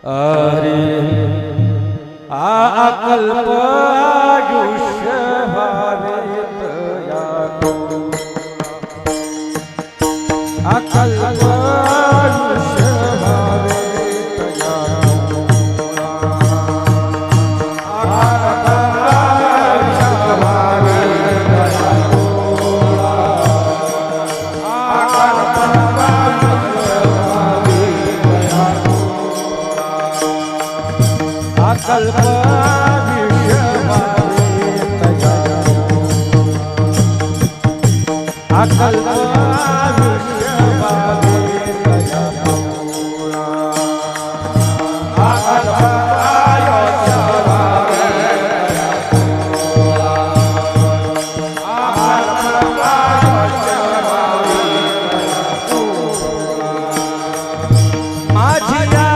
अरे अकल्प आयुष्य व्हावे तया अकल्प आयुष्य व्हावे तया अकल्प आयुष्य व्हावे तया अकल्प आयुष्य व्हावे तया अकल्प आयुष्य व्हावे अकल्प आयुष्य व्हावे माझ्या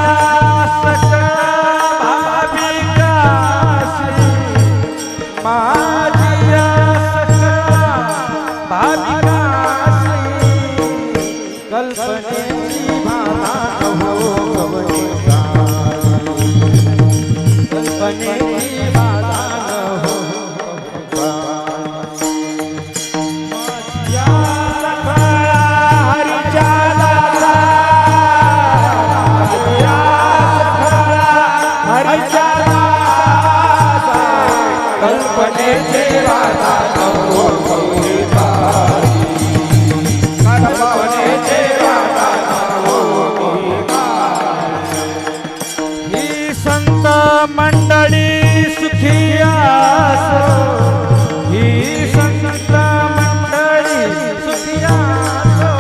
कल्पनेची बाधा हो गवनिका कल्पनेची बाधा हो या सखा हरीच्या दासा या सखा हरीच्या दासा कल्पनेची बाधा हो गवनिका मंडळी सुखी असो ही संत मंडळी सुखी असो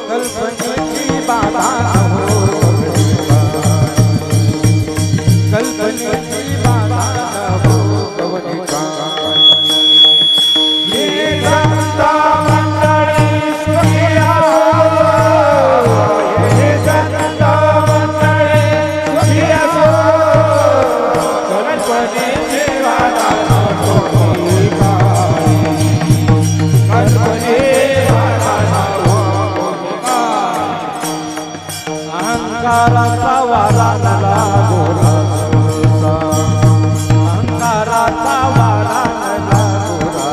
कल्पनेची बाधा हो कल्पनेची बाधा हो गवनिका ही संत मंडळी सुखी असो ही संत मंडळी सुखी असो अहंकाराचा वारा नला गोरा अहंकाराचा वारा नला गोरा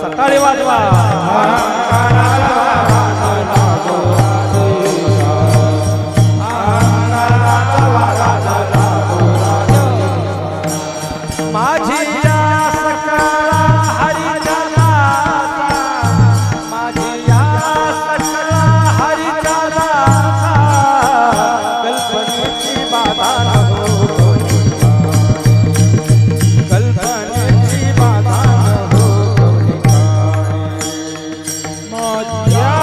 सकाळी वाजवा अहंकाराचा वारा नला गोरा अहंकाराचा वारा नला गोरा माझी सकळा हरीच्या दासा माझी सकळा हरीच्या दासा कल्पनेची बाधा हो कल्पनेची बाधा हो माझ्या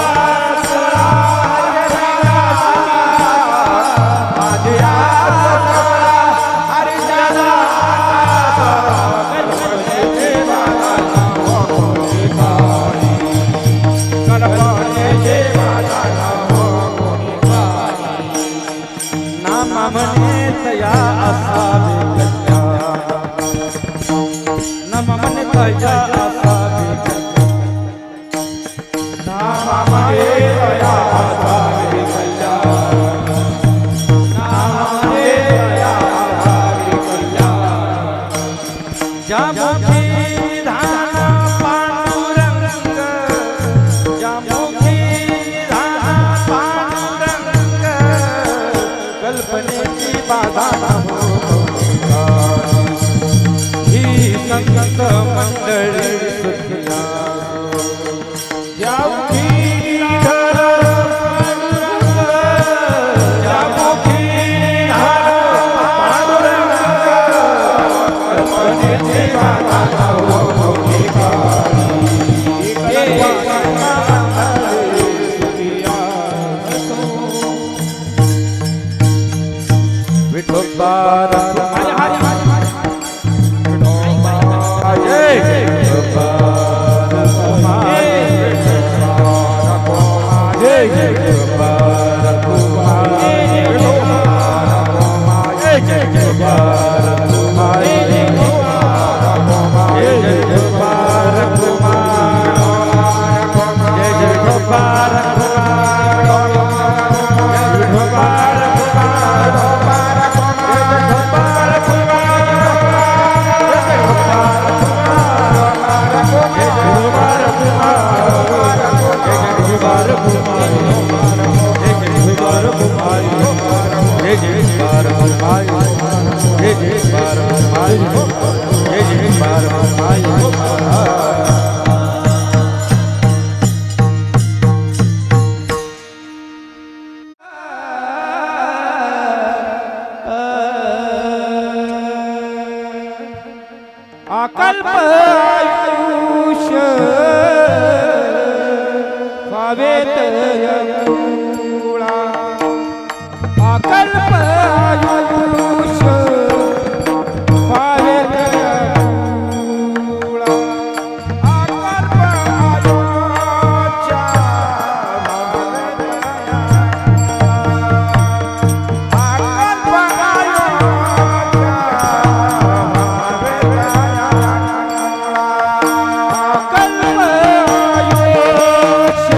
सकळा हरीच्या दासा नाम म्हणे तया असावे कल्याण नाम म्हणे तया असावे नाम म्हणे तया असावे कल्याण नाम म्हणे तया असावे कल्याण ज्या मुखी निधान पांडुरंग ज्या मुखी निधान पांडुरंग कल्पनेची बाधा हो ही संत मंडळी सुखी ज्या मुखी निधान पांडुरंग ज्या मुखी निधान पांडुरंग कल्पनेची बाधा हो विठोबा Bye. भाई एक बार भाई एक बार भाई अकल्प आयुष्य भावेत यमुळा अकल्प आयुष्य भावेत यमुळा अकल्प आयुष्या अकल्प आयुष्य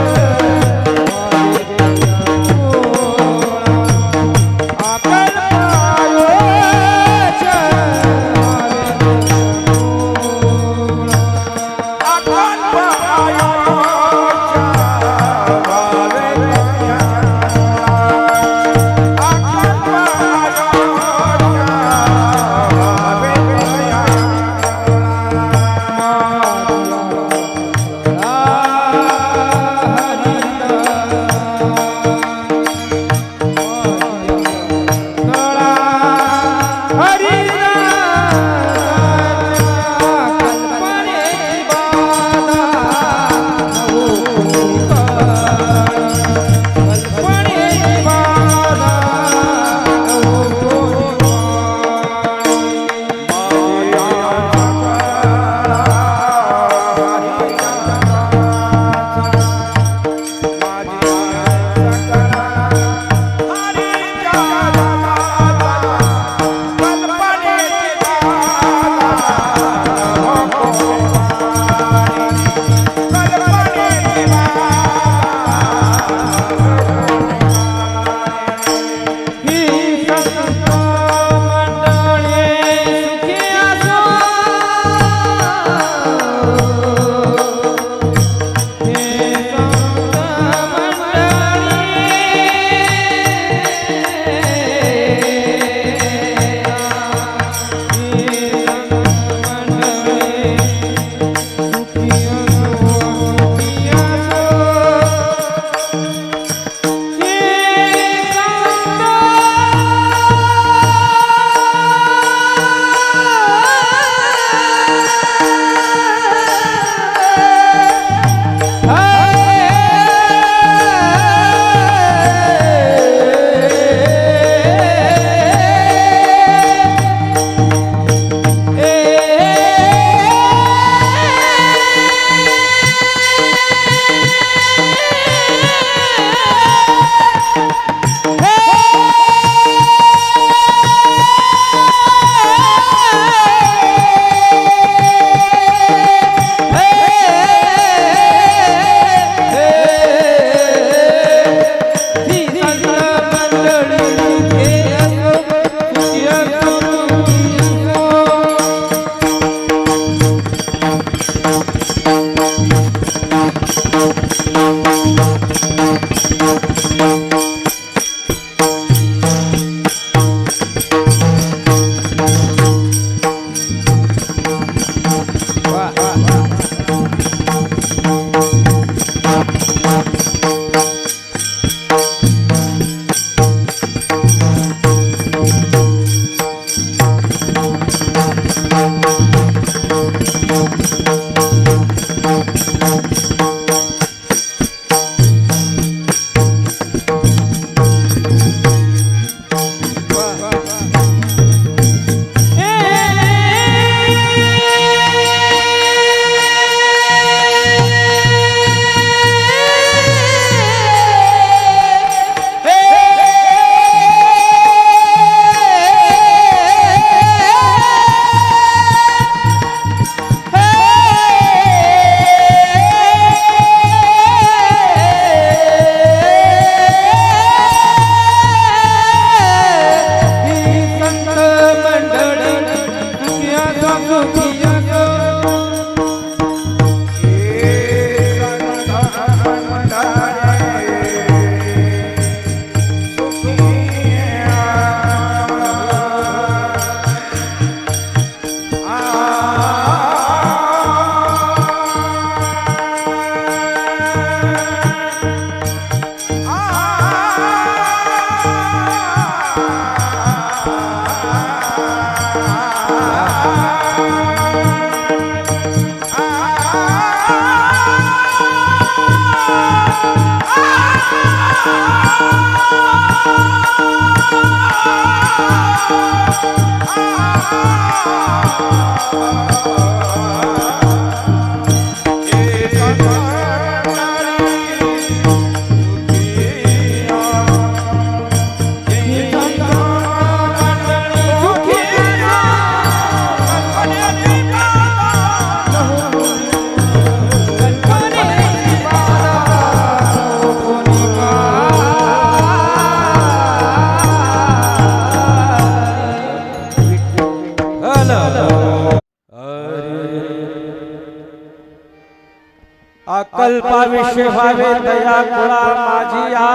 अकल्पाविषय व्हावे दया कुळा माझी या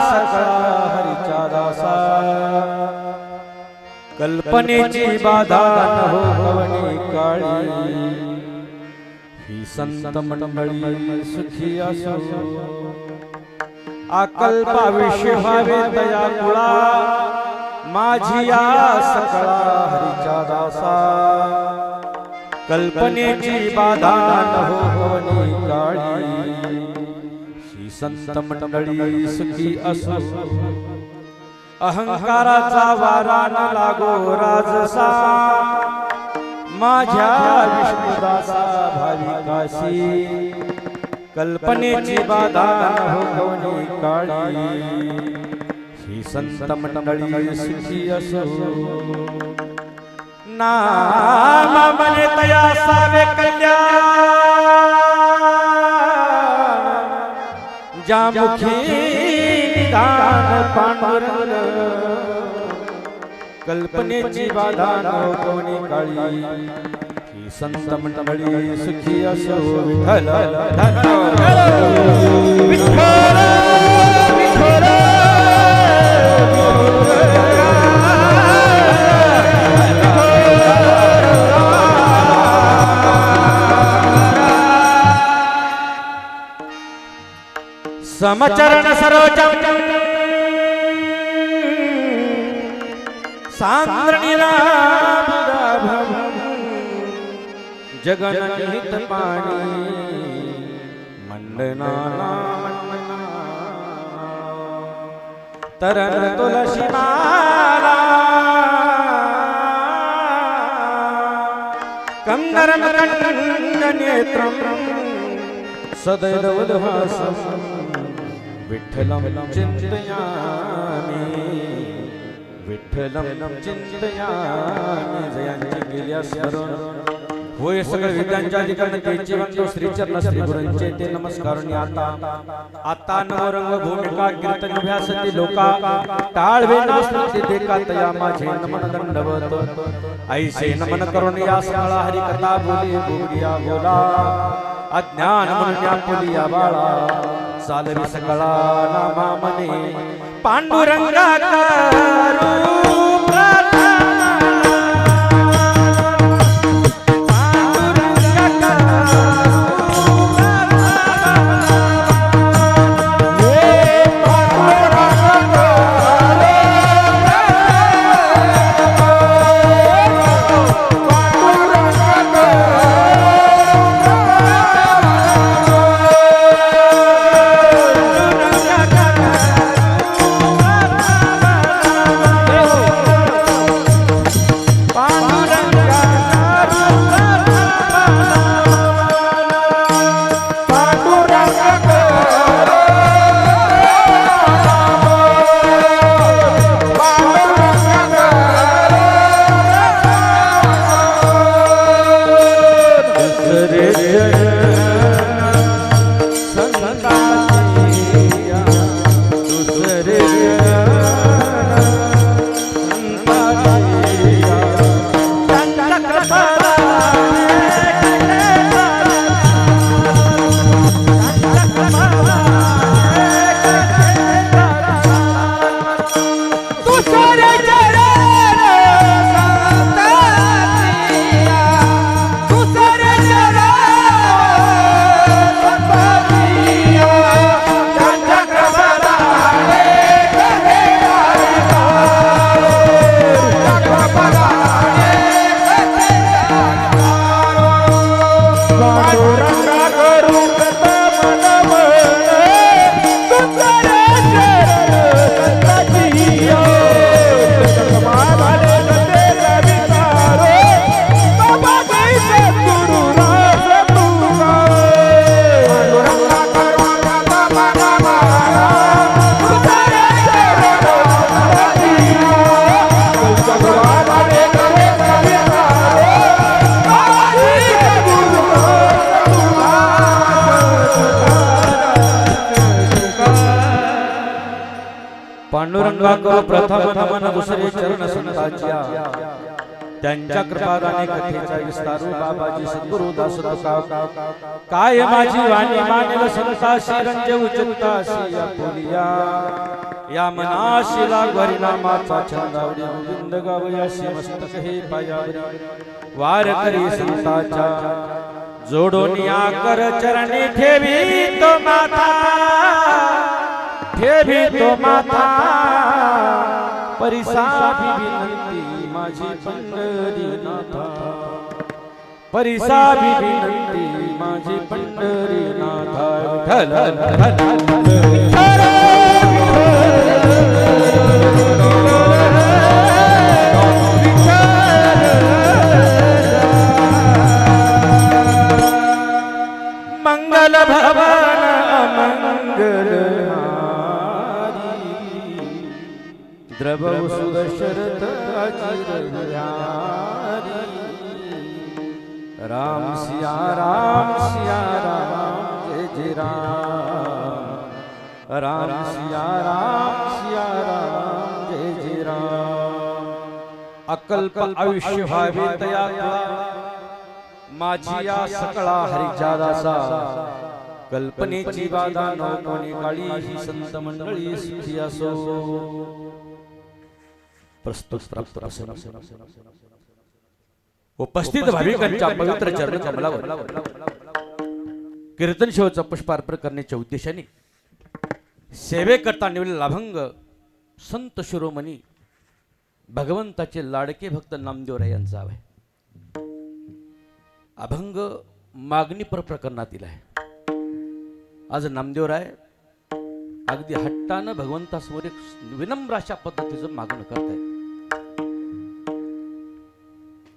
सकळा हरीच्या दासा कल्पनेची बाधा न हो कवनी काळी ही संत मंडळी सुखी असो अकल्पाविषय व्हावे दया कुळा माझी या सकळा हरीच्या दासा कल्पनेची बाधा न हो कवनी काळी ही संत मंडळी सुखी असो अहंकाराचा वारा न लागो राजसा माझ्या विष्णुदासा भाविकाशी कल्पनेची बाधा न हो कवनी काळी ही संत मंडळी सुखी असो नाम मने तया सावे कल्याण जामुखी निदान पांडुरंग कल्पनेची बाधा न कोणी काळी ही संत मंडळी सुखी असो विठ्ठल विठ्ठल विठ्ठल समचरण सरोजम सांद्रणीला जगन्नित पाणी मंडना तरण तुलसी माला कंदरम कंद नेत्रम सदैवदहासम विठ्ठलं चिंतयामि विठ्ठलं चिंतयामि जयांची गेल्या स्मरण होय सगळे विद्यांच्या अधिकारी तेचे वंदो श्रीचरण श्री गुरूंचे ते नमस्कारुनी आता नवरंग भूमिका कीर्तन अभ्यासती लोका टाळवे नास्ती देखा तया माझे नमन दंडवत ऐसे नमन करून या समळा हरी कथा बोली बोलिया बोला अज्ञान म्हणून बोलिया बाळा सालवी सकळा नामा मने पांडुरंगा करू प्रार्थना पांडुरंगा प्रथम नमन दुसरे चरण संताच्या त्यांच्या कृपादाने कथेचा विस्तारू बाबाजी सद्गुरु दास तुका काय माझी वाणी मानेल संताशी रंज उचलताशी आपुलिया या मनाशी लागवरी नामाचा छंदावरी गोविंद गावयाशी मस्तक हे पायावरी वार करी संताच्या जोडून या कर चरणी ठेवी तो माता परिसाभी विनंती माझी पंढरीनाथा परिसाभी विनंती माझी पंढरीनाथा मंगल भवन मंगल द्रवौ सुदशरथ अचिर राम सिया राम जय जय राम सिया राम जय जय राम अकल्प आयुष्य व्हावे तया माझी या सकळा हरीच्या दासा कल्पनेची बाधा न कोणी काळी ही संत मंडळी सुखी असो प्रस्तुत प्राप्त उपस्थित भाविकांच्या पवित्र चरण कमलावर कीर्तन शिवचा पुष्पार्पण करण्याच्या उद्देशाने सेवेकरता निवडलेला अभंग संत शिरोमणी भगवंताचे लाडके भक्त नामदेवराय यांचा आहे. अभंग मागणी प्रकरणातील आहे. आज नामदेवराय अगदी हट्टानं भगवंतासमोर एक विनम्र अशा पद्धतीचं मागणं करतायत.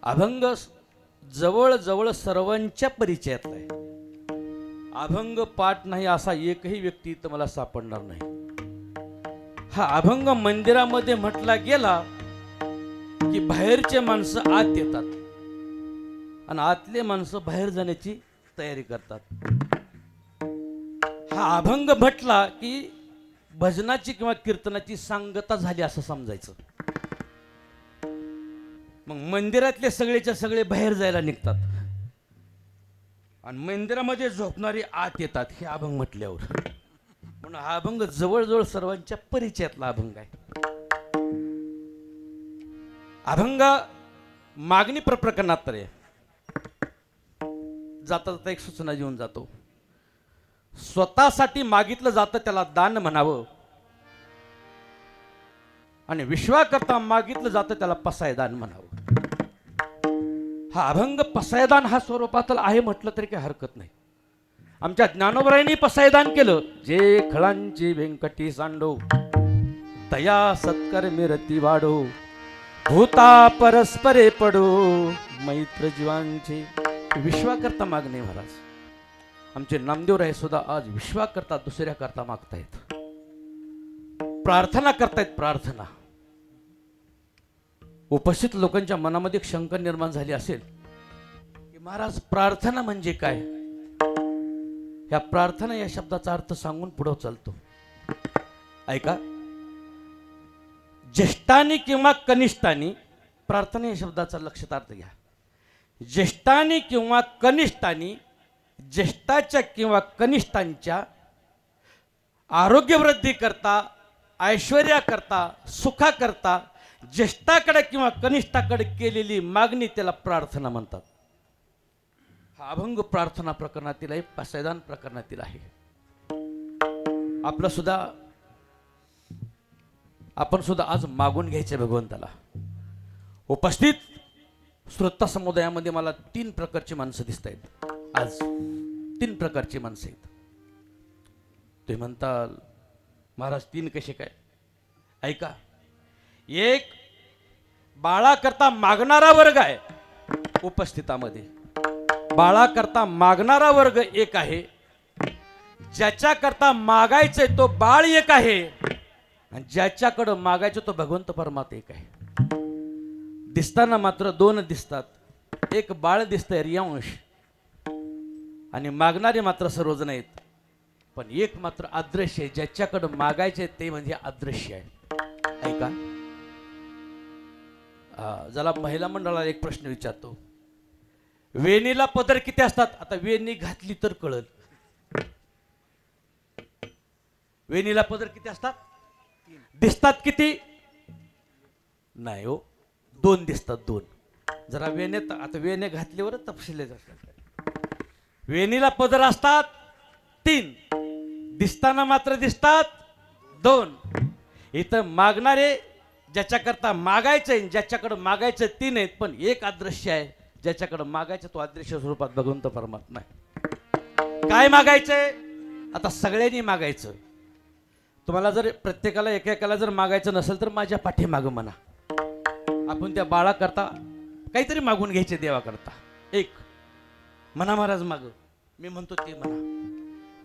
अभंग जवळ जवळ सर्वांच्या परिचयातला आहे. अभंग पाठ नाही असा एकही व्यक्ती इथं मला सापडणार नाही. हा अभंग मंदिरामध्ये म्हटला गेला की बाहेरचे माणसं आत येतात आणि आतले माणसं बाहेर जाण्याची तयारी करतात. हा अभंग म्हटला की भजनाची किंवा कीर्तनाची सांगता झाली असं समजायचं. मग मंदिरातले सगळेच्या सगळे बाहेर जायला निघतात आणि मंदिरामध्ये झोपणारी आत येतात हे अभंग म्हटल्यावर. म्हणून हा अभंग जवळजवळ सर्वांच्या परिचयातला अभंग आहे. अभंग मागणी प्रकरणात तर आहे. जाता जाता एक सूचना देऊन जातो. स्वतःसाठी मागितलं जातं त्याला दान म्हणावं आणि विश्वाकरता मागितलं जातं त्याला पसायदान म्हणावं. हा अभंग पसायदान हा स्वरूपातला आहे म्हटलं तरी काही हरकत नाही. आमच्या ज्ञानोबरायांनी पसायदान केलं. जे खळांची व्यंकटी सांडो तया सत्कर मिरती वाढो भूता परस्परे पडो मैत्र जीवांचे. विश्वाकरता मागणे महाराज. आमचे नामदेवराय सुद्धा आज विश्वाकरता दुसऱ्या करता मागतायत. प्रार्थना करतायत. प्रार्थना उपस्थित लोकांच्या मनामध्ये एक शंका निर्माण झाली असेल की महाराज प्रार्थना म्हणजे काय. ह्या प्रार्थना या शब्दाचा अर्थ सांगून पुढे चालतो. ऐका. ज्येष्ठानी किंवा कनिष्ठानी प्रार्थना या शब्दाचा लक्षात अर्थ घ्या. ज्येष्ठानी किंवा कनिष्ठानी ज्येष्ठाच्या किंवा कनिष्ठांच्या आरोग्यवृद्धी करता ऐश्वर्याकरता सुखाकरता ज्येष्ठाकडे किंवा कनिष्ठाकडे केलेली मागणी त्याला प्रार्थना म्हणतात. हा अभंग प्रार्थना प्रकरणातील आहे. पसायदान प्रकरणातील आहे. आपण सुद्धा आज मागून घ्यायचे भगवंताला. उपस्थित श्रोता समुदायामध्ये मला 3 प्रकारची माणसं दिसत आहेत. आज 3 प्रकारची माणसं आहेत. ते म्हणताल महाराज 3 कसे काय. ऐका. एक बाळाकरता मागणारा वर्ग आहे उपस्थितामध्ये. बाळाकरता मागणारा वर्ग एक आहे. ज्याच्याकरता मागायचंय तो बाळ एक आहे आणि ज्याच्याकडं मागायचं तो भगवंत परमात्मा एक आहे. दिसताना मात्र 2 दिसतात. एक बाळ दिसतंय रियांश आणि मागणारे मात्र सर्वजण आहेत. पण एक मात्र अदृश्य आहे. ज्याच्याकडं मागायचे ते म्हणजे अदृश्य आहे. ऐका. ज्याला महिला मंडळाला एक प्रश्न विचारतो, वेणीला पदर किती असतात? आता वेणी घातली तर कळल. वेणीला पदर किती असतात? दिसतात किती? नाही हो, 2 दिसतात, 2. जरा वेण्यात आता वेण्या घातल्यावर तपशिले असतात. वेणीला पदर असतात 3, दिसताना मात्र दिसतात 2. इथं मागणारे ज्याच्याकरता मागायचंय, ज्याच्याकडे मागायचं 3 आहेत, पण एक अदृश्य आहे ज्याच्याकडे मागायचं तो अदृश्य स्वरूपात भगवंत परमात्मा आहे. काय मागायचंय? आता सगळ्यांनी मागायचं. तुम्हाला जर प्रत्येकाला एकेकाला जर मागायचं नसेल तर माझ्या पाठीमागं म्हणा. आपण त्या बाळा करता काहीतरी मागून घ्यायचे देवाकरता. एक म्हणा महाराज माग, मी म्हणतो ते म्हणा.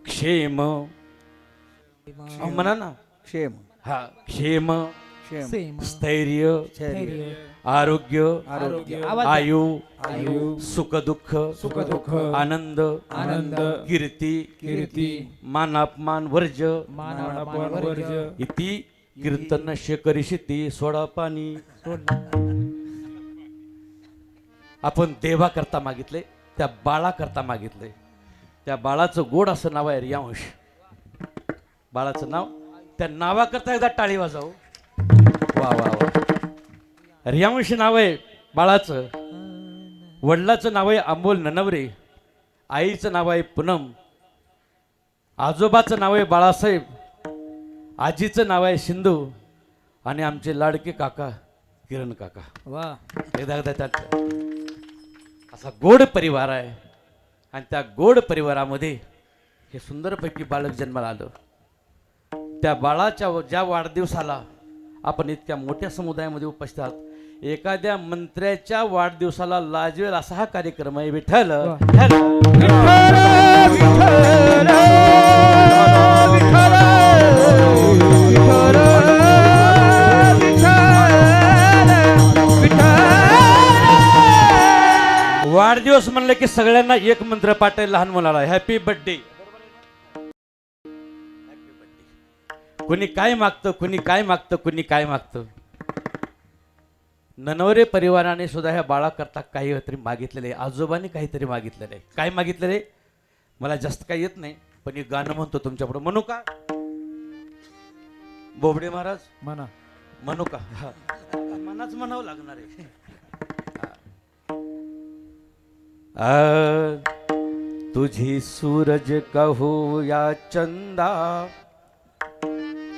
क्षेम म्हणा ना. क्षेम हा, क्षेम, क्षेम स्थैर्य, स्थैर्य आरोग्य, आरोग्य आयु, आयु सुख दुःख, आनंद, आनंद कीर्ती, कीर्ती मानापमान वर्ज, मानापमान वर्ज इति कीर्तन शेकरिषिती सोडा पाणी. आपण देवा करता मागितले, त्या बाळा करता मागितले. त्या बाळाचं गोड असं नाव आहे रियांश. बाळाचं नाव, त्या नावाकरता एकदा टाळी वाजाव. वा वा वा. रियांश नाव आहे बाळाचं. वडिलाचं नाव आहे अमोल ननवरे, आईचं नाव आहे पूनम, आजोबाचं नाव आहे बाळासाहेब, आजीचं नाव आहे सिंधू, आणि आमचे लाडके काका किरण काका. वा एकदा त्यात असा गोड परिवार आहे. आणि त्या गोड परिवारामध्ये हे सुंदरपैकी बालक जन्माला आलं. त्या बाळाच्या ज्या वाढदिवसाला आपण इतक्या मोठ्या समुदायामध्ये उपस्थित आहात, एखाद्या मंत्र्याच्या वाढदिवसाला लाजवेल असा हा कार्यक्रम आहे. विठ्ठल वाढदिवस म्हणलं की सगळ्यांना एक मंत्र पाठायला लहान मुलाला हॅपी बर्थडे. कोणी काय मागतं, कोणी काय मागतं, कोणी काय मागतं. ननवरे परिवाराने सुद्धा ह्या बाळाकरता काहीतरी मागितलेले, आजोबांनी काहीतरी मागितलेले. काय मागितलेले मला जास्त काही येत नाही, पण एक गाणं म्हणतो तुमच्यापुढे. म्हणू का बोबडे महाराज? म्हणा. म्हणू का? मनाच म्हणावं लागणार आहे. तुझी सूरज कहू या चंदा,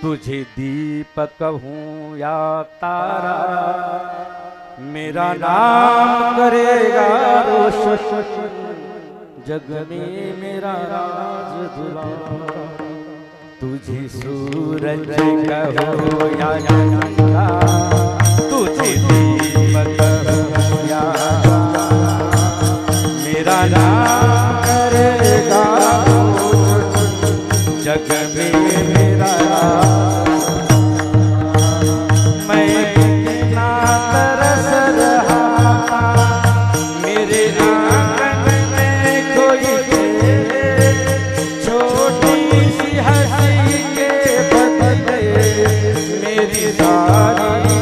तुझे दीप कहूँ या तारा, मेरा नाम करेगा रोशन, जग में मेरा राज दुलारा. तुझे सूरज कहूँ या चंदा, तुझे दीप कहूँ या तारा, मेरा नाम करेगा रोशन, जग में मेरा सारी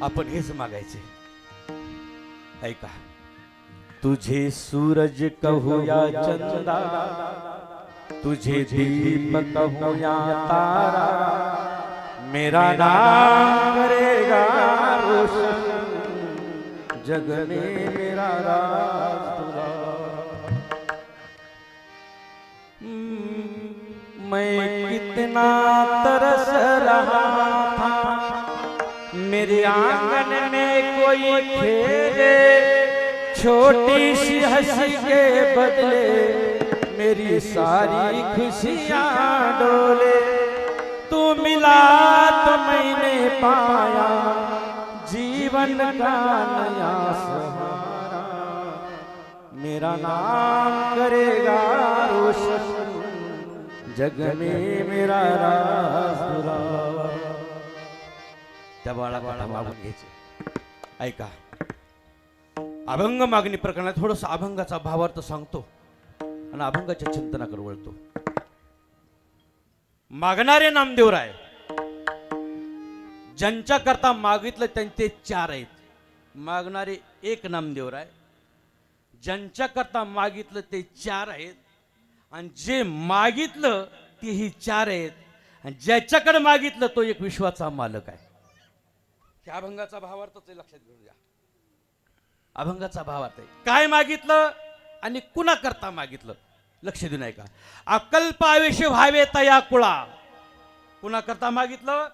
आपण हेच मागायचे. ऐका, तुझे सूरज कहूया चंदा, तुझे दीप कहूया तारा, मेरा नाम करेगा रोशन, जग में मेरा राज तुरा. मैं कितना तरस रहा था, मेरे आंगन में कोई खेले, छोटी सी हंसी के बदले मेरी सारी खुशियाँ डोले. तू मिला तो मैंने पाया जीवन का नया सहारा, मेरा नाम करेगा रोशन, जग में मेरा राज तुरा. त्या बाळाला मागून घ्यायचे. ऐका, अभंग मागणी प्रकरणात थोडस अभंगाचा भावार्थ सांगतो आणि अभंगाच्या चिंतनाकडे वळतो. मागणारे नामदेवराय, ज्यांच्या करता मागितलं त्यांचे 4 आहेत. मागणारे एक नामदेवराय, ज्यांच्या करता मागितलं ते 4 आहेत, आणि जे मागितलं तेही 4 आहेत, आणि ज्याच्याकडे मागितलं तो एक विश्वाचा मालक आहे. ह्या अभंगाचा भावार्थ ते लक्षात घेऊन घ्या. अभंगाचा भावार्थ आहे काय मागितलं आणि कुणा करता मागितलं, लक्ष देऊन ऐका. अकल्प आयुष्य व्हावे तया कुळा, कुणा करता मागितलं,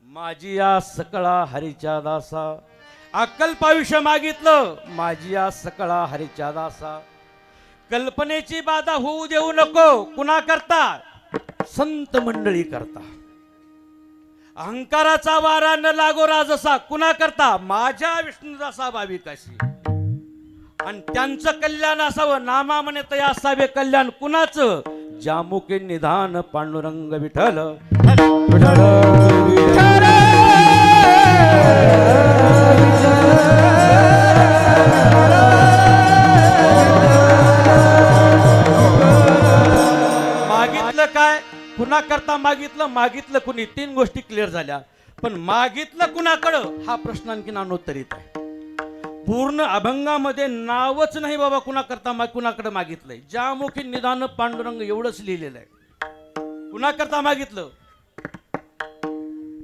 माझी या सकळा हरीच्या दासा. अकल्प आयुष्य मागितलं, माझी या सकळा हरीच्या दासा. कल्पनेची बाधा होऊ देऊ नको, कुणा करता, संत मंडळी करता. अहंकाराचा वारा न लागो राजसा, कुणा करता, माझ्या विष्णुदासा भाविकाशी. आणि त्यांचं कल्याण असावं, नामा म्हणे तया असावे कल्याण. कुणाचं, जामुके निधान पांडुरंग विठ्ठल विठ्ठल. मागितलं काय, कुणा करता मागितलं, मागितलं कुणी, 3 गोष्टी क्लिअर झाल्या. पण मागितलं कुणाकडं हा प्रश्न आणखीन अनुत्तरित आहे. पूर्ण अभंगामध्ये नावच नाही बाबा कुणा करता कुणाकडे मागितलंय. ज्यामुखी निदान पांडुरंग एवढंच लिहिलेलं आहे. कुणा करता मागितलं,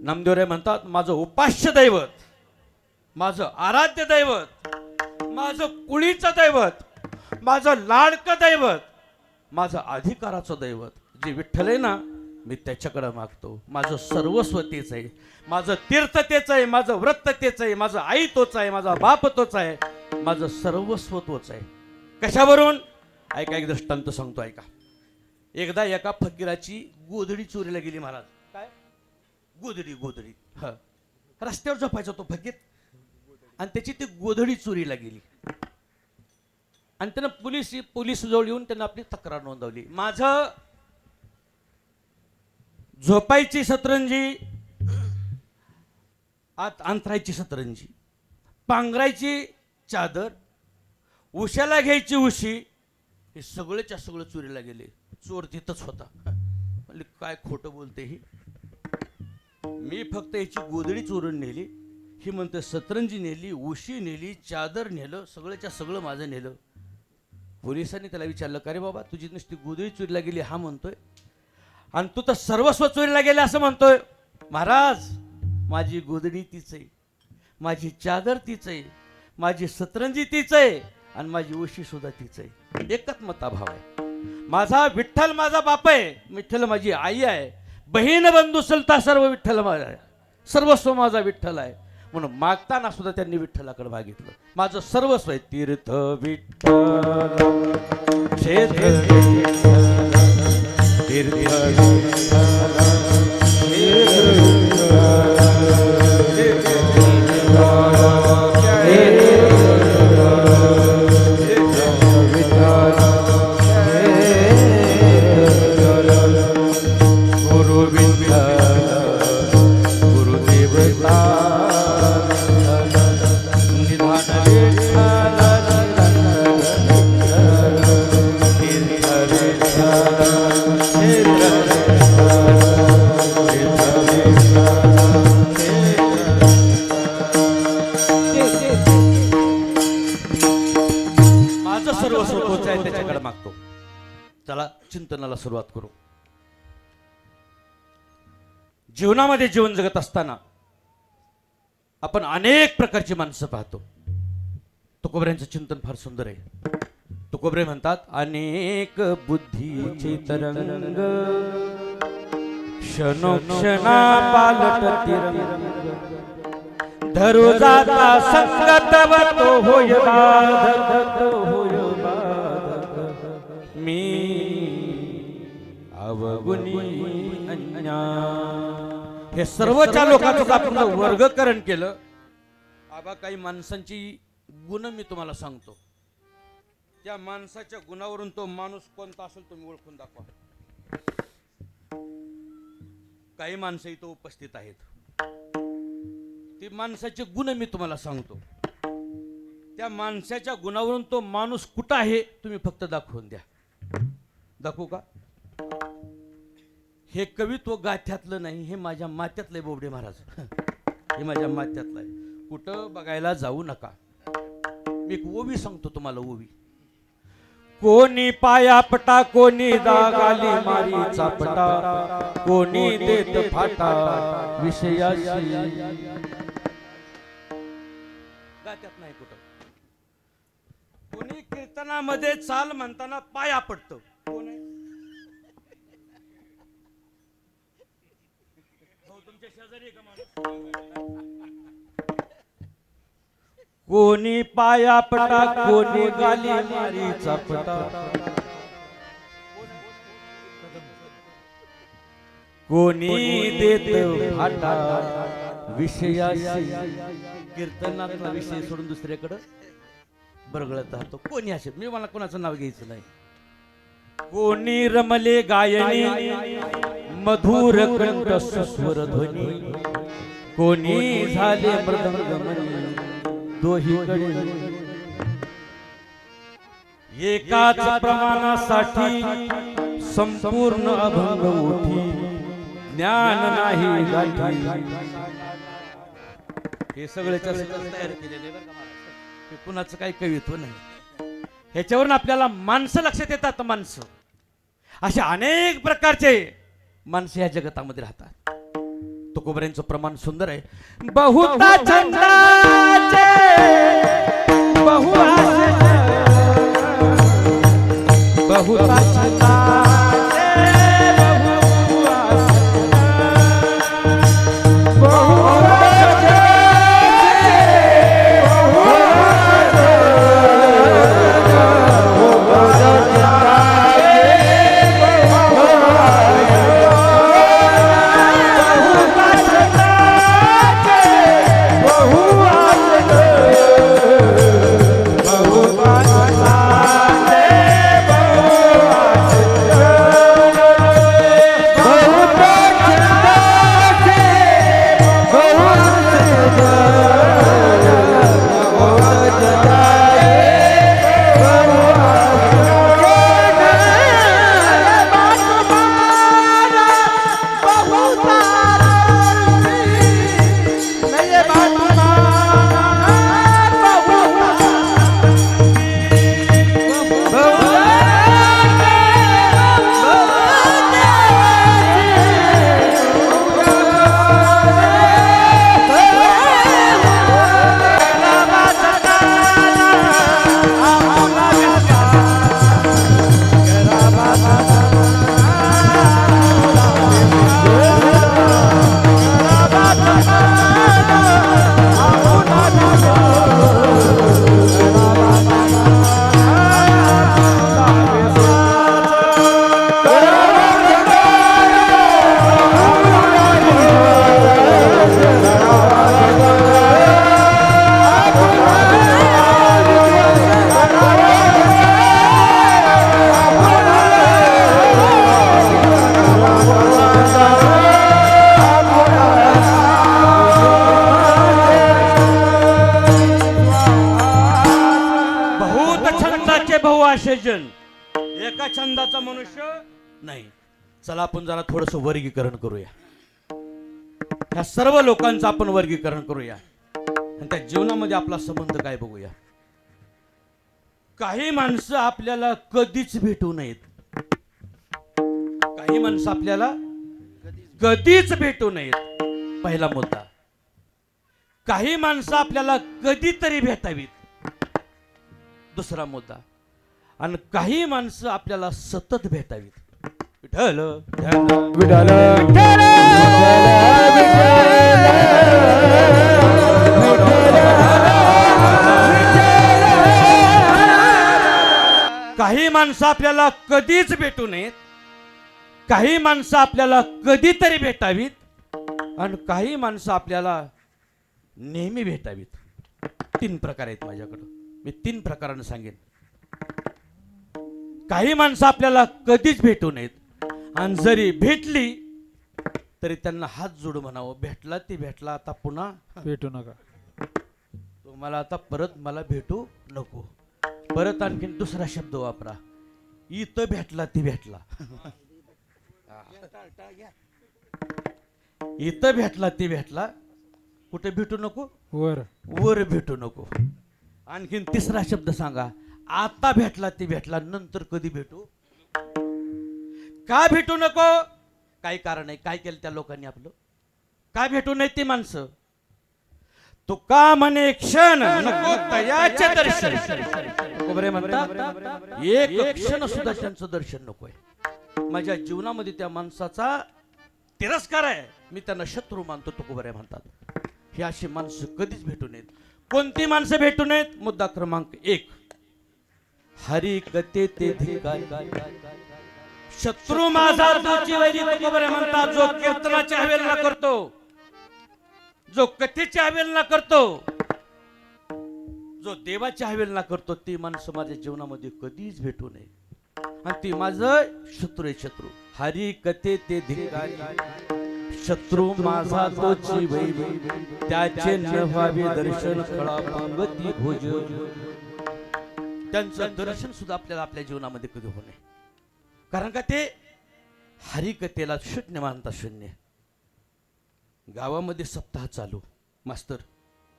नामदेवराय म्हणतात, माझं उपास्य दैवत, माझं आराध्य दैवत, माझं कुळीचं दैवत, माझं लाडकं दैवत, माझं अधिकाराचं दैवत जे विठ्ठल आहे ना, मी त्याच्याकडे मागतो. माझं सर्वस्व तेच आहे, माझं तीर्थ तेच आहे, माझं व्रत तेच आहे, माझं आई तोच आहे, माझा बाप तोच आहे, माझं सर्वस्व तोच आहे. कशावरून, ऐका एक दृष्टांत सांगतो. ऐका, एकदा एका फकीराची गोधडी चोरीला गेली. महाराज काय, गोधडी ह रस्त्यावर झोपायचा तो फकीर, आणि त्याची ती गोधडी चोरीला गेली. आणि त्यानं पोलीस जवळ येऊन त्यानं आपली तक्रार नोंदवली. माझं झोपायची सतरंजी, आत अंतरायची सतरंजी, पांघरायची चादर, उशाला घ्यायची उशी, हे सगळेच्या सगळं चोरीला गेले. चोर तिथंच होता. म्हणजे काय खोटं बोलते ही, मी फक्त याची गोधडी चोरून नेली, ही म्हणते सतरंजी नेली, उशी नेली, चादर नेलं, सगळ्याच्या सगळं माझं नेलं. पोलिसांनी त्याला विचारलं, का रे बाबा तुझी नुसती गोधडी चोरीला गेली हा म्हणतोय, आणि तू तर सर्वस्व चोरीला गेले असं म्हणतोय. महाराज, माझी गोधडी तीच आहे, माझी चादर तीच आहे, माझी सतरंजी तीच आहे, आणि माझी उशी सुद्धा तीच आहे. एकच मताभाव आहे. माझा विठ्ठल माझा बाप आहे, विठ्ठल माझी आई आहे, बहीण बंधू सलता सर्व विठ्ठल माझा आहे, सर्वस्व माझा विठ्ठल आहे. म्हणून मागताना सुद्धा त्यांनी विठ्ठलाकडे मागितलं. माझं सर्वस्व आहे. तीर्थ विठ्ठल, क्षेत्र तीर्थ चिंतनाला सुरुवात करू. जीवनामध्ये जीवन जगत असताना आपण अनेक प्रकारची माणसं पाहतो. तुकोबऱ्यांचं चिंतन फार सुंदर आहे. तुकोबरे म्हणतात, अनेक बुद्धीचे तरंग क्षणोक्षणा पालट तिरंग धरू जाता संगत तो होय बाधक मी अवगुणी अन्या. हे सर्वच्या लोकांचं आपण वर्गीकरण केलं. आबा काही माणसांची गुण मी तुम्हाला सांगतो. त्या माणसाच्या गुणावरून तो माणूस कोणता असेल तुम्ही ओळखून दाखवा. काही माणसं इथं उपस्थित आहेत. ती माणसाचे गुण मी तुम्हाला सांगतो. त्या माणसाच्या गुणावरून तो माणूस कुठं आहे तुम्ही फक्त दाखवून द्या. दाखवू का? हे कवित्व गाथ्यातलं नाही, हे माझ्या मात्यातलं आहे बोबडे महाराज. हे माझ्या मात्यातलं आहे. कुठं बघायला जाऊ नका. मी एक ओवी सांगतो तुम्हाला. ओवी, कोणी पायापटा, कोणी दागाली मारी चापटा, कोणी देत फाटा विषयाशी. गात्यात नाही कुठं. कोणी कीर्तनामध्ये चाल म्हणताना पाया पडतं. कोण आहे? हो, तुमच्या शेजारी का माणूस? कोणी पायापटा, कोणी गाली मारी चापटा, कोणी देत फाटा विषयाशी. कीर्तनातला विषय सोडून दुसऱ्याकडे बरगळत राहतो. कोणी असे, मी मला कोणाचं नाव घ्यायचं नाही. कोणी रमले गायनी मधुर कंठ सुस्वर ध्वनी, कोणी झाले मृदंगमनी दोहीकडे. एकाच प्रमाणासाठी संपूर्ण अभंग उठी, ज्ञान नाही गाठी. हे सगळ्याच्या तयार केलेले बरं का महाराज. हे कुणाचं काही कवित्व नाही. ह्याच्यावरून आपल्याला माणसं लक्षात येतात. माणसं असे अनेक प्रकारचे माणसं या जगतामध्ये राहतात. तुकोबऱ्यांचं प्रमाण सुंदर आहे. बहुता छंदाचे बहुआशे, बहुता छंदाचे बहुआशेजन, एका छंदाचा मनुष्य नाही. चला आपण जरा थोडस वर्गीकरण करूया. ह्या सर्व लोकांचं आपण वर्गीकरण करूया आणि त्या जीवनामध्ये आपला संबंध काय बघूया. काही माणसं आपल्याला कधीच भेटू नयेत. काही माणसं आपल्याला कधीच भेटू नयेत, पहिला मुद्दा. काही माणसं आपल्याला कधीतरी भेटावीत, दुसरा मुद्दा. आणि काही माणसं आपल्याला सतत भेटावीत. विठ्ठल विठाल काही माणसं आपल्याला कधीच भेटू नयेत, काही माणसं आपल्याला कधीतरी भेटावीत, आणि काही माणसं आपल्याला नेहमी भेटावीत. 3 प्रकार आहेत माझ्याकडं, मी 3 प्रकारानं सांगेन. काही माणसं आपल्याला कधीच भेटू नयेत, आणि जरी भेटली तरी त्यांना हात जोड म्हणावं, भेटला ती भेटला, आता पुन्हा भेटू नका. तुम्हाला आता परत मला भेटू नको. परत आणखीन दुसरा शब्द वापरा, इथं भेटला ती भेटला. इथं भेटला ती भेटला, कुठे भेटू नको, वर वर भेटू नको. आणखीन तिसरा शब्द सांगा, आता भेटला ती भेटला, नंतर कधी भेटू. का भेटू नको, काही कारण आहे. काय केलं त्या लोकांनी आपलं, का भेटू नये ती माणसं. तो का म्हणे क्षण नको तयाचे दर्शन. कोबरे म्हणतात एक क्षण सुद्धा त्यांचं दर्शन नकोय. माझ्या जीवनामध्ये त्या माणसाचा तिरस्कार आहे, मी त्यांना शत्रू मानतो, तुकोबरे म्हणतात. ही अशी माणसं कधीच भेटू नयेत. कोणती माणसं भेटू नयेत. मुद्दा क्रमांक 1, हरी कथे ते धिकारी. शत्रू माझा तोची वैरी, तुकोबरे म्हणतात. जो कीर्तनाची अवहेलना करतो, जो कथेची अवहेलना करतो, जो देवाची अवहेलना करतो, ती माणसं माझ्या जीवनामध्ये कधीच भेटू नये. आणि ती माझं शत्रू आहे, शत्रू. हरी कथे ते धिकारी, शत्रू माझा तोची वैरी, त्याचे न व्हावे दर्शन, खळा पंगती भोज. त्यांचं दर्शन सुद्धा आपल्याला आपल्या जीवनामध्ये कधी होऊ नये. कारण का ते हरिकथेला शून्य मानता. शून्य. गावामध्ये सप्ताह चालू, मास्तर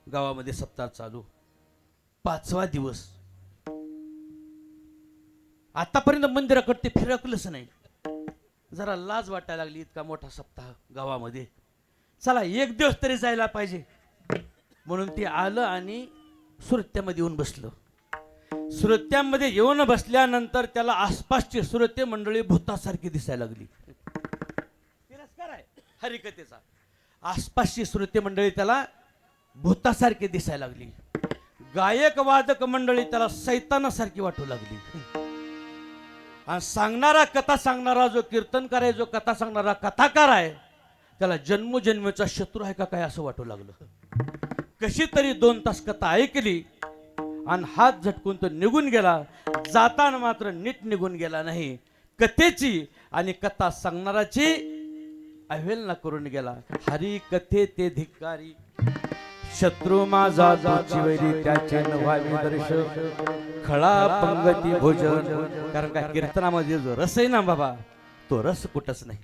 गावामध्ये सप्ताह चालू, 5वा दिवस. आतापर्यंत मंदिराकडे ते फिरकलंच नाही. जरा लाज वाटायला लागली, इतका मोठा सप्ताह गावामध्ये, चला 1 दिवस तरी जायला पाहिजे म्हणून ते आलं आणि सुरत्यामध्ये येऊन बसलं. सुरत्यामध्ये येऊन बसल्यानंतर त्याला आसपासची सुरते मंडळी भूतासारखी दिसायला लागली. तिरस्कार आहे हरिकथेचा. आसपासची श्रोते मंडळी त्याला भूतासारखी दिसायला लागली. गायक वादक मंडळी त्याला सैतानासारखी वाटू लागली. आणि सांगणारा, कथा सांगणारा, जो कीर्तनकार आहे, जो कथा सांगणारा कथाकार आहे, त्याला जन्मोजन्मीचा शत्रू आहे का काय असं वाटू लागलं. कशी तरी 2 तास कथा ऐकली आणि हात झटकून तो निघून गेला. जाताना मात्र नीट निघून गेला नाही. कथेची आणि कथा सांगणाराची अवहेलना करून गेला. हरी कथे ते धिक्कारी, शत्रू माझा तोची वैरी, त्याचे न व्हावे दर्शन, खळा पंगती भोजन. कारण का कीर्तनामध्ये जो रस आहे ना बाबा, तो रस कुठंच नाही.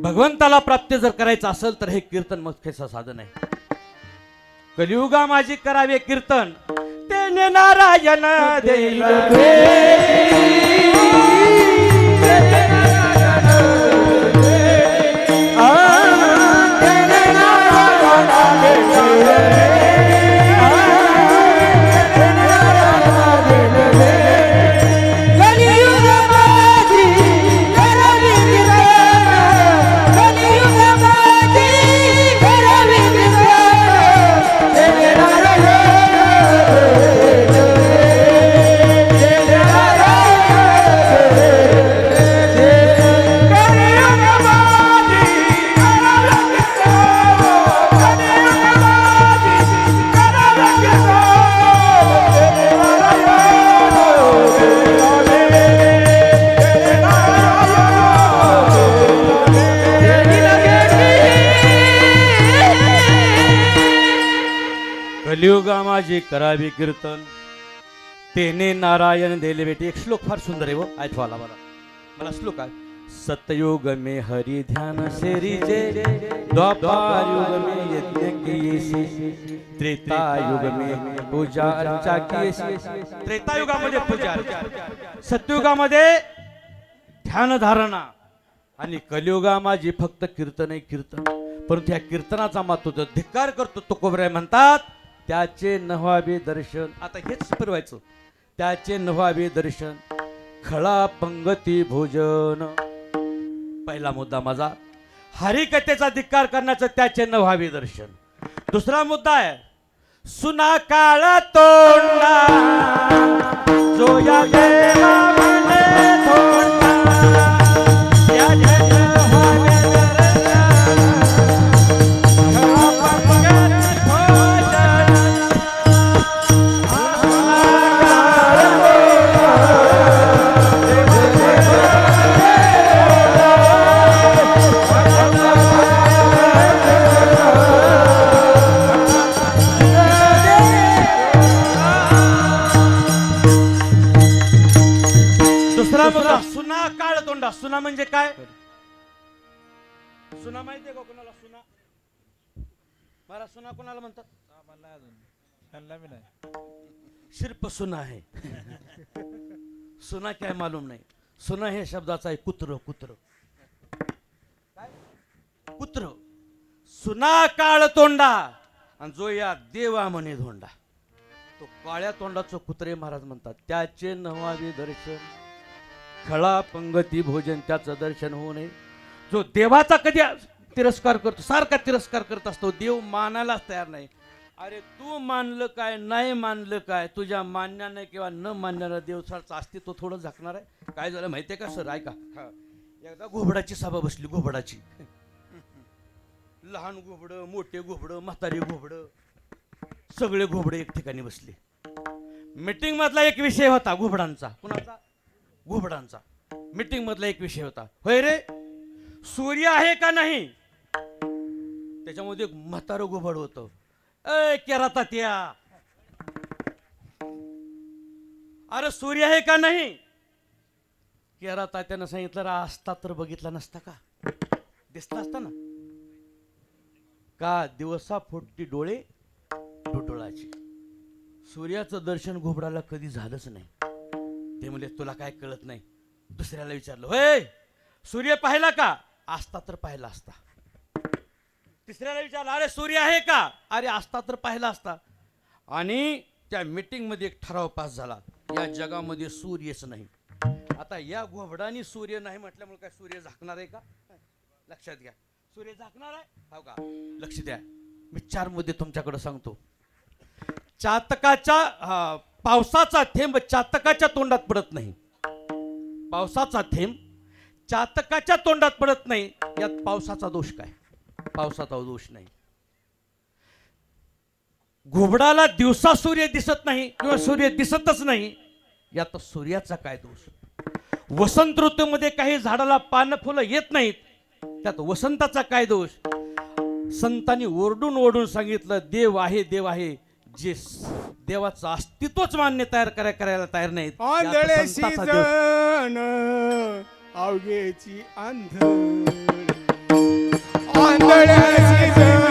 भगवंताला प्राप्त जर करायचं असेल तर हे कीर्तन मुख्यचं साधन आहे. कलियुगा माझी करावे कीर्तन, तेने नारायण देईल कलियुगा माझी करावी कीर्तन, तेने नारायण दिले बेटे. एक श्लोक फार सुंदर आहे, ऐकवाला मला श्लोक आहे. सतयुग में हरि ध्यान से रिजे, द्वापर युग में यज्ञ किएसी, त्रेता युग में पूजा अर्चा किएसी. त्रेता युगामध्ये पूजा अर्चा, सतयुगामध्ये ध्यानधारणा आणि कलियुगा माझी फक्त कीर्तन आहे कीर्तन. परंतु या कीर्तनाचा मात्र जो धिक्कार करतो तुकोबराय म्हणतात त्याचे नव्हावे दर्शन. आता हेच फिरवायचं. त्याचे नव्हावे दर्शन खळा पंगती भोजन. पहिला मुद्दा माझा हरिकथेचा धिक्कार करण्याचं त्याचे नव्हावे दर्शन. दुसरा मुद्दा आहे सुना काळा तोंडा जो या देवा म्हणे धोंडा त्याचे नव्हावे दर्शन खळा पंगती भोजन. दुसरा मुद्दा सुना काळ तोंडा. सुना म्हणजे काय? सुना माहितीये का कोणाला? सुना मला सुना कोणाला म्हणतात? शिर्प सुना आहे. सुना काय मालूम नाही. सुना हे शब्दाचा आहे कुत्र. कुत्र काय? कुत्र. सुना काळ तोंडा आणि जो या देवा म्हणे धोंडा. तो काळ्या तोंडाचं कुत्रे महाराज म्हणतात त्याचे नव्हावे दर्शन खळा पंगती भोजन. त्याचं दर्शन होऊ नये. जो देवाचा कधी तिरस्कार करतो सारखा तिरस्कार करत असतो. देव मानायलाच तयार नाही. अरे तू मानलं काय नाही मानलं काय तुझ्या मान्याने किंवा न मानण्याला देवसाचं अस्तित्व थोडं झाकणार आहे. काय झालं माहितीये का सर? ऐका. एकदा घोबडाची सभा बसली. घोबडाची लहान घोबड मोठे घोबड म्हातारी घोबड सगळे घोबडे एक ठिकाणी बसले. मीटिंग मधला एक विषय होता घोबडांचा. कुणाचा? घोबडांचा. मीटिंग मधला एक विषय होता. होय रे सूर्य आहे का नाही? त्याच्यामध्ये एक म्हातारं घोबड होतं. ए केराता त्या अरे सूर्य आहे का नाही? केराता त्यानं सांगितलं असता तर बघितला नसता का? दिसला असता ना का? दिवसा फोडती डोळे डोळाची. सूर्याचं दर्शन घोबडाला कधी झालंच नाही. ते म्हणजे तुला काय कळत नाही. दुसऱ्याला विचारलं होय सूर्य पाहिला का? असता तर पाहिला असता. तिसऱ्याला विचारलं अरे सूर्य आहे का? अरे असता तर पाहिला असता. आणि त्या मीटिंग मध्ये एक ठराव पास झाला या जगामध्ये सूर्यच नाही. आता या घोबडाने सूर्य नाही म्हटल्यामुळे काय सूर्य झाकणार आहे का? लक्षात घ्या. सूर्य झाकणार आहे हो का? लक्ष द्या. मी 4 मुद्दे तुमच्याकडे सांगतो. चातकाच्या पावसाचा थेंब चातकाच्या तोंडात पडत नाही. पावसाचा थेंब चातकाच्या तोंडात पडत नाही. यात पावसाचा दोष काय? पावसाचा दोष नाही. घोबडाला दिवसा सूर्य दिसत नाही किंवा सूर्य दिसतच नाही. यात सूर्याचा काय दोष? वसंत ऋतूमध्ये काही झाडाला पानं फुलं येत नाहीत. त्यात वसंताचा काय दोष? संतांनी ओरडून ओरडून सांगितलं देव आहे देव आहे. जे देवाचं अस्तित्वच मान्य करायला तयार नाहीत. आंधळ्याशी जण अवघेची आंधळ आंधळ्याशी जण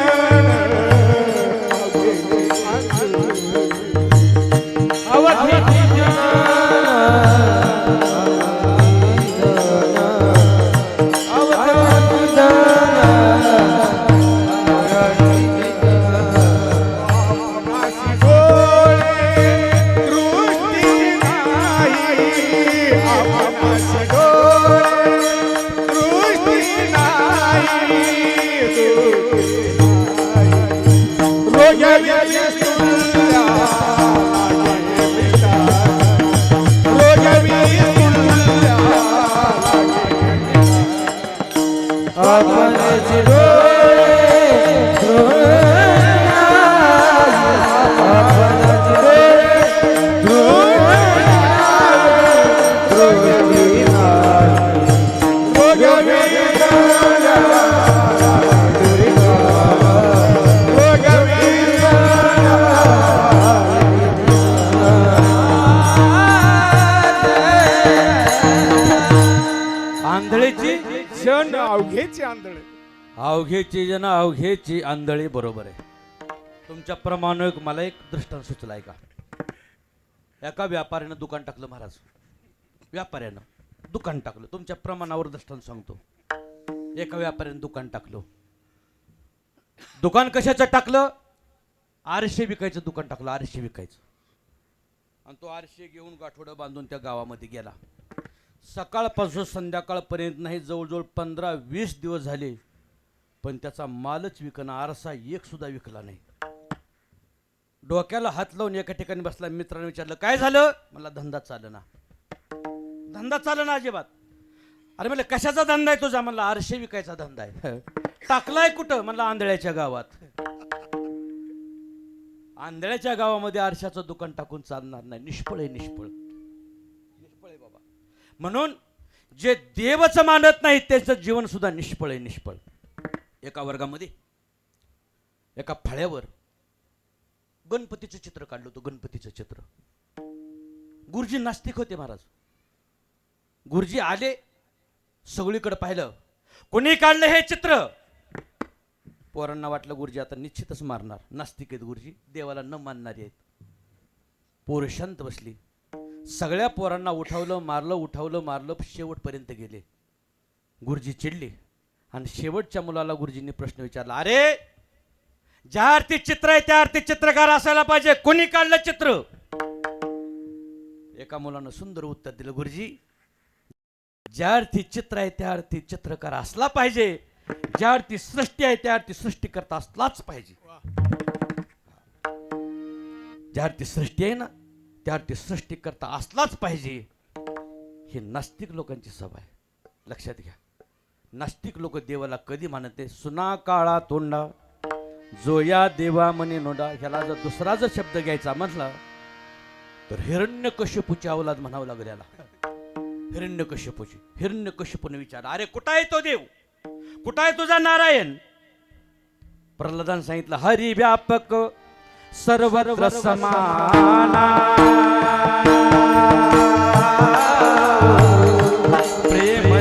अवघेची अवघेची जन अवघेची आंधळी. बरोबर आहे. तुमच्या प्रमाणे मला एक दृष्टांत सुचलाय का? एका व्यापाऱ्यानं दुकान टाकलं महाराज. व्यापाऱ्यानं दुकान टाकलं. तुमच्या प्रमाणावर दृष्टांत सांगतो. एका व्यापाऱ्याने दुकान टाकलं. दुकान कशाचं टाकलं? आरशे विकायचं दुकान टाकलं. आरशे विकायचं. आणि तो आरशे घेऊन गाठोडं बांधून त्या गावामध्ये गेला. सकाळपासून संध्याकाळपर्यंत नाही, जवळजवळ 15-20 दिवस झाले, पण त्याचा मालच विकना. आरसा एक सुद्धा विकला नाही. डोक्याला हात लावून एका ठिकाणी बसला. मित्राने विचारलं, काय झालं? मला धंदा चालना. धंदा चालना अजिबात. अरे म्हणलं, कशाचा धंदा आहे तुझा? म्हणला, आरशे विकायचा धंदा आहे. टाकलाय कुठं? म्हणला, आंधळ्याच्या गावात. आंधळ्याच्या गावामध्ये आरशाचं दुकान टाकून चालणार नाही. निष्फळ आहे, निष्फळ. निष्फळ आहे बाबा. म्हणून जे देवच मानत नाही त्याचं जीवन सुद्धा निष्फळ आहे, निष्फळ. एका वर्गामध्ये एका फळ्यावर गणपतीचं चित्र काढलं होतं. गणपतीचं चित्र. गुरुजी नास्तिक होते महाराज. गुरुजी आले, सगळीकडे पाहिलं. कोणी काढलं हे चित्र? पोरांना वाटलं गुरुजी आता निश्चितच मारणार. नास्तिक आहेत गुरुजी, देवाला न मानणारी आहेत. पोरं शांत बसली. सगळ्या पोरांना उठवलं, मारलं, उठवलं, मारलं, शेवटपर्यंत गेले. गुरुजी चिडले आणि शेवटच्या मुलाला गुरुजींनी प्रश्न विचारला, अरे ज्या अर्थी चित्र आहे त्या अर्थी चित्रकार असायला पाहिजे, कोणी काढलं चित्र? एका मुलानं सुंदर उत्तर दिलं, गुरुजी ज्या अर्थी चित्र आहे त्या अर्थी चित्रकार असला पाहिजे, ज्या अर्थी सृष्टी आहे त्या अर्थी सृष्टीकर्ता असलाच पाहिजे. ज्या अर्थी सृष्टी आहे ना त्या अर्थी सृष्टीकर्ता असलाच पाहिजे. ही नास्तिक लोकांची सभा आहे, लक्षात घ्या. नास्तिक लोक देवाला कधी मानते? सुना काळा तोंडा जो या देवा म्हणे नोंडा. ह्याला जर दुसरा जर शब्द घ्यायचा म्हटला तर हिरण्यकश्यपूची अवलाद म्हणावं लागेल याला. हिरण्यकश्यपूची. हिरण्यकश्यपूने विचार, अरे कुठं आहे तो देव? कुठं आहे तुझा नारायण? प्रल्हादान सांगितलं, हरी व्यापक सर्वत्र समाना प्रेम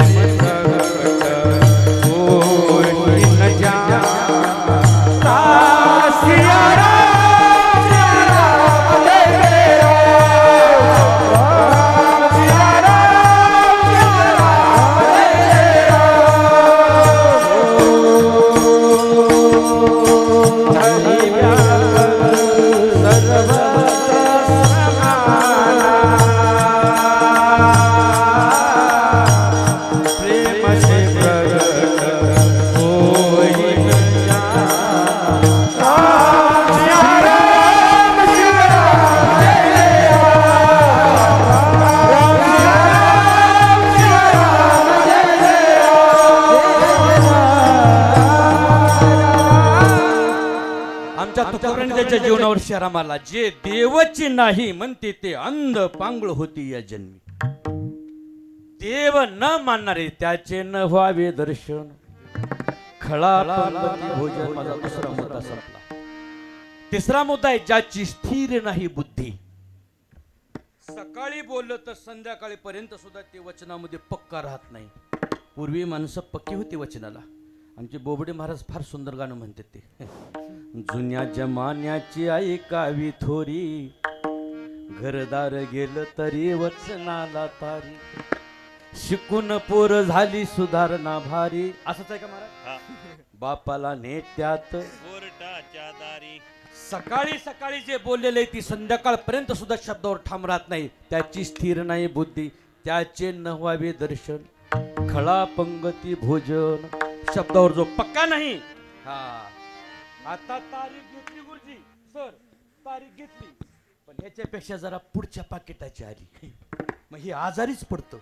त्याच्या जीवनावर शरमाला. जे देवची नाही म्हणते ते अंध पांगळ होती या जन्मी. देव न मानणारे त्याचे न व्हावे दर्शन. खळा भोजन. माझा दुसरा मुद्दा संपला. तिसरा मुद्दा आहे ज्याची स्थिर नाही बुद्धी. सकाळी बोललं तर संध्याकाळीपर्यंत सुद्धा ते वचनामध्ये पक्का राहत नाही. पूर्वी माणसं पक्की होती वचनाला. आमचे बोबडे महाराज फार सुंदर गाणं म्हणतात ते, जुन्या जमान्याची ऐकावी थोरी, घरदार गेलं तरी वचनाला तारी, शिकून पोर झाली सुधारणा भारी. असंच आहे का महाराज? बापाला नेत्यात कोर्टाच्या दारी. सकाळी सकाळी जे बोललेले ती संध्याकाळपर्यंत सुद्धा शब्दावर ठाम राहत नाही. त्याची स्थिर नाही बुद्धी, त्याचे न व्हावे दर्शन. खळा पंगती भोजन. शब्दावर जो पक्का नाही. हा आता तारीख घेतली गुरुजी, सर तारीख घेतली, पण ह्याच्यापेक्षा जरा पुढच्या पाकिटाची आली, मग ही आजारीच पडतो.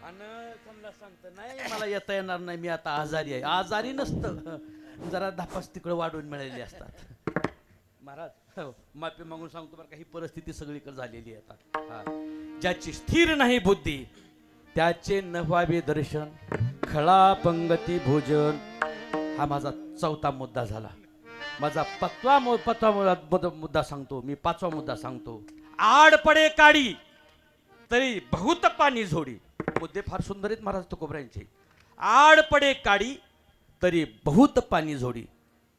आणि समजा सांगतं नाही मला येता येणार नाही, मी आता आजारी आहे. आजारी नसतं, जरा धापास तिकडं वाढवून मिळालेली असतात. महाराज माफी मागून सांगतो बरं का, ही परिस्थिती सगळीकडे झालेली आहे आता. ज्याची स्थिर नाही बुद्धी त्याचे न व्हावे दर्शन. खळा पंगती भोजन. हा माझा चौथा मुद्दा झाला. माझा पाचवा मुद्दा सांगतो मी. पाचवा मुद्दा सांगतो. आड पडे काडी तरी बहुत पाणी झोडी. मुद्दे फार सुंदर आहेत महाराज तुकोबरायांचे. आड पडे काडी तरी बहुत पाणी झोडी.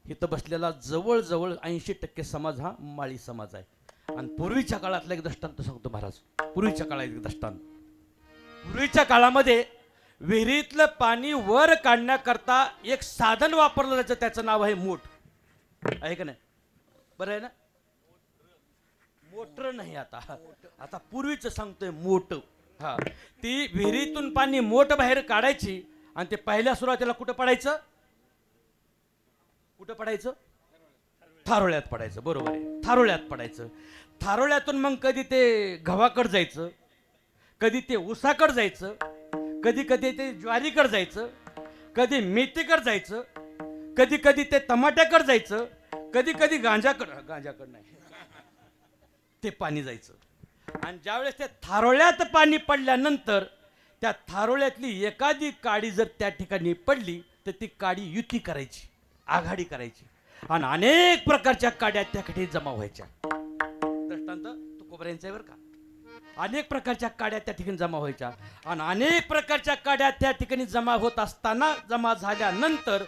इथं बसलेला जवळजवळ 80% समाज हा माळी समाज आहे. आणि पूर्वीच्या काळातला एक दृष्टांत सांगतो महाराज. पूर्वीच्या काळात एक दृष्टांत. पूर्वीच्या काळामध्ये विहिरीतलं पाणी वर काढण्याकरता एक साधन वापरलं जायचं, त्याचं नाव आहे मूठ. आहे का नाही? बरं आहे ना? मोटर नाही, आता पूर्वीच सांगतोय मोठ. हा, ती विहिरीतून पाणी मोठ बाहेर काढायची आणि ते पहिल्या सुरुवातीला कुठं पडायचं? कुठं पडायचं? थारोळ्यात पडायचं. बरोबर आहे, थारोळ्यात पडायचं. थारोळ्यातून मग कधी ते गव्हाकडे जायचं, कधी ते ऊसाकडे जायचं, कधी कधी ते ज्वारीकडे जायचं, कधी मेथीकडे जायचं, कधी कधी ते टमाट्याकडे जायचं, कधी कधी गांजाकड नाही, ते पाणी जायचं. आणि ज्यावेळेस त्या थारोळ्यात पाणी पडल्यानंतर त्या थारोळ्यातली एखादी काडी जर त्या ठिकाणी पडली तर ती काडी युती करायची, आघाडी करायची, आणि अनेक प्रकारच्या काड्या त्या ठिकाणी जमा व्हायच्या. दृष्टांत तुकोबऱ्यांचा आहे बरं का. अनेक प्रकारच्या काड्या त्या ठिकाणी जमा व्हायच्या, आणि अनेक प्रकारच्या काड्या त्या ठिकाणी जमा होत असताना, जमा झाल्यानंतर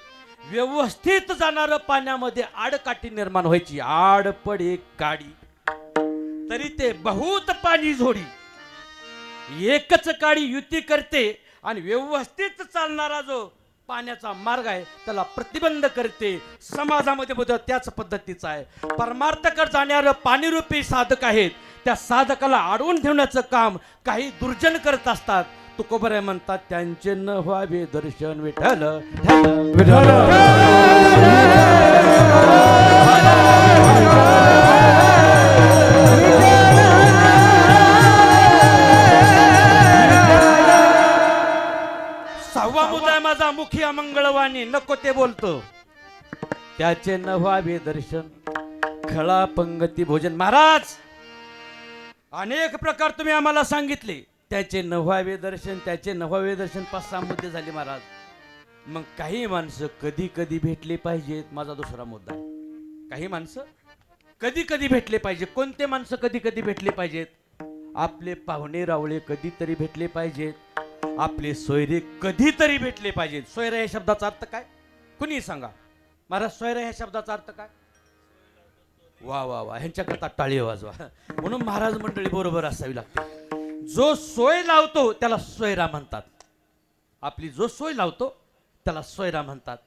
व्यवस्थित जाणारं पाण्यामध्ये आडकाठी निर्माण व्हायची. आड पडे काडी तरी ते बहुत पाणी झोडी. एकच काडी युती करते आणि व्यवस्थित चालणारा जो पाण्याचा मार्ग आहे त्याला प्रतिबंध करते. समाजामध्ये बदल त्याच पद्धतीचा आहे. परमार्थकडे जाणारे पाणीरूपी साधक आहेत, त्या साधकाला अडवून ठेवण्याचं काम काही दुर्जन करत असतात. तुकोबरे म्हणतात, त्यांचे न व्हावे दर्शन विठ्ठल सहावा मुद्दा माझा मुखी अमंगळवाणी नको ते बोलतो. त्याचे न व्हावे दर्शन खळा पंगती भोजन. महाराज, अनेक प्रकार तुम्ही आम्हाला सांगितले, त्याचे न व्हावे दर्शन, त्याचे न व्हावे दर्शन. 5-6 मुद्दे झाले महाराज. मग काही माणसं कधी कधी भेटले पाहिजेत. माझा दुसरा मुद्दा आहे, काही माणसं कधी कधी भेटले पाहिजे. कोणते माणसं कधी कधी भेटले पाहिजेत? आपले पाहुणे रावळे कधीतरी भेटले पाहिजेत, आपले सोयरे कधीतरी भेटले पाहिजेत. सोयरा या शब्दाचा अर्थ काय? कुणी सांगा महाराज, सोयरा ह्या शब्दाचा अर्थ काय? वा वा वा, ह्यांच्याकरता टाळी वाजवा. म्हणून महाराज मंडळी बरोबर असावी लागते. जो सोय लावतो त्याला सोयरा म्हणतात. आपली जो सोय लावतो त्याला सोयरा म्हणतात.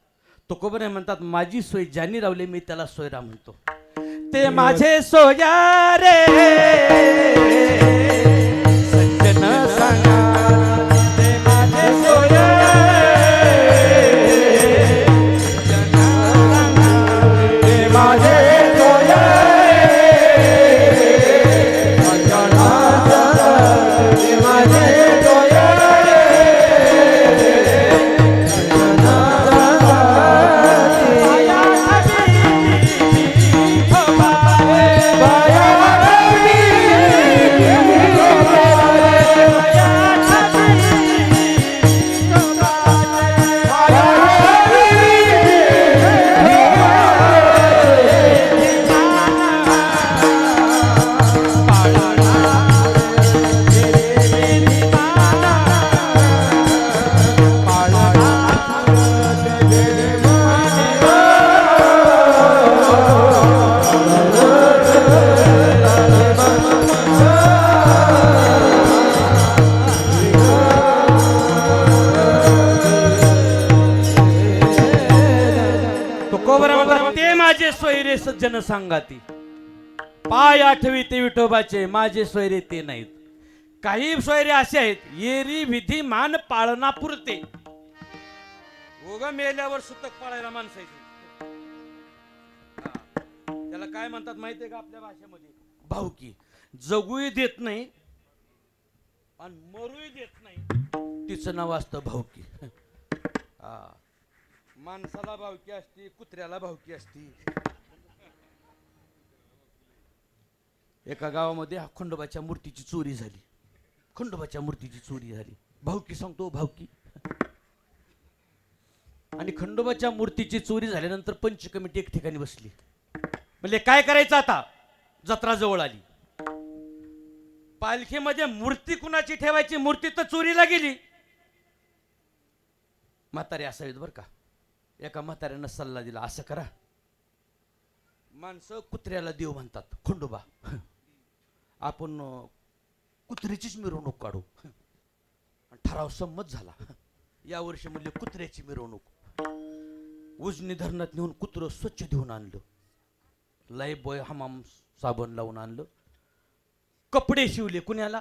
तुकोबरे म्हणतात, माझी सोय ज्यांनी लावली मी त्याला सोयरा म्हणतो. ते माझे सोया रे सज्जन सांगा, ते माझे सोया ते माझे सोयरे सज्जन सांगाती. पाय आठवी ते विठोबाचे, माझे सोयरे ते नाहीत. काही सोयरे असे आहेत, येरी विधी मान पाळना पुरते. उगा मेल्यावर सुतक पाळायला माणसायची. त्याला काय म्हणतात माहितीये का आपल्या भाषेमध्ये? भाऊकी. जगूही देत नाही आणि मरूही देत नाही, तिचं नाव असतं भाऊकी. माणसाला भावकी असती, कुत्र्याला भावकी असती. एका गावामध्ये खंडोबाच्या मूर्तीची चोरी झाली. खंडोबाच्या मूर्तीची चोरी झाली. भावकी सांगतो, भावकी. आणि खंडोबाच्या मूर्तीची चोरी झाल्यानंतर पंच कमिटी एक ठिकाणी बसली. म्हणजे काय करायचं आता? जत्रा जवळ आली. पालखीमध्ये मूर्ती कुणाची ठेवायची? मूर्ती तर चोरीला गेली. म्हातारे असावेत बरं का. एका म्हाताऱ्यानं सल्ला दिला, असं करा, माणसं कुत्र्याला देव म्हणतात, खंडोबा, आपण कुत्र्याचीच मिरवणूक काढू. ठराव संमत झाला. यावर्षी म्हणले कुत्र्याची मिरवणूक. उजनी धरणात नेऊन कुत्रं स्वच्छ धुवून आणलं. लाईफ बॉय हमाम साबण लावून आणलं. कपडे शिवले. कुण्याला?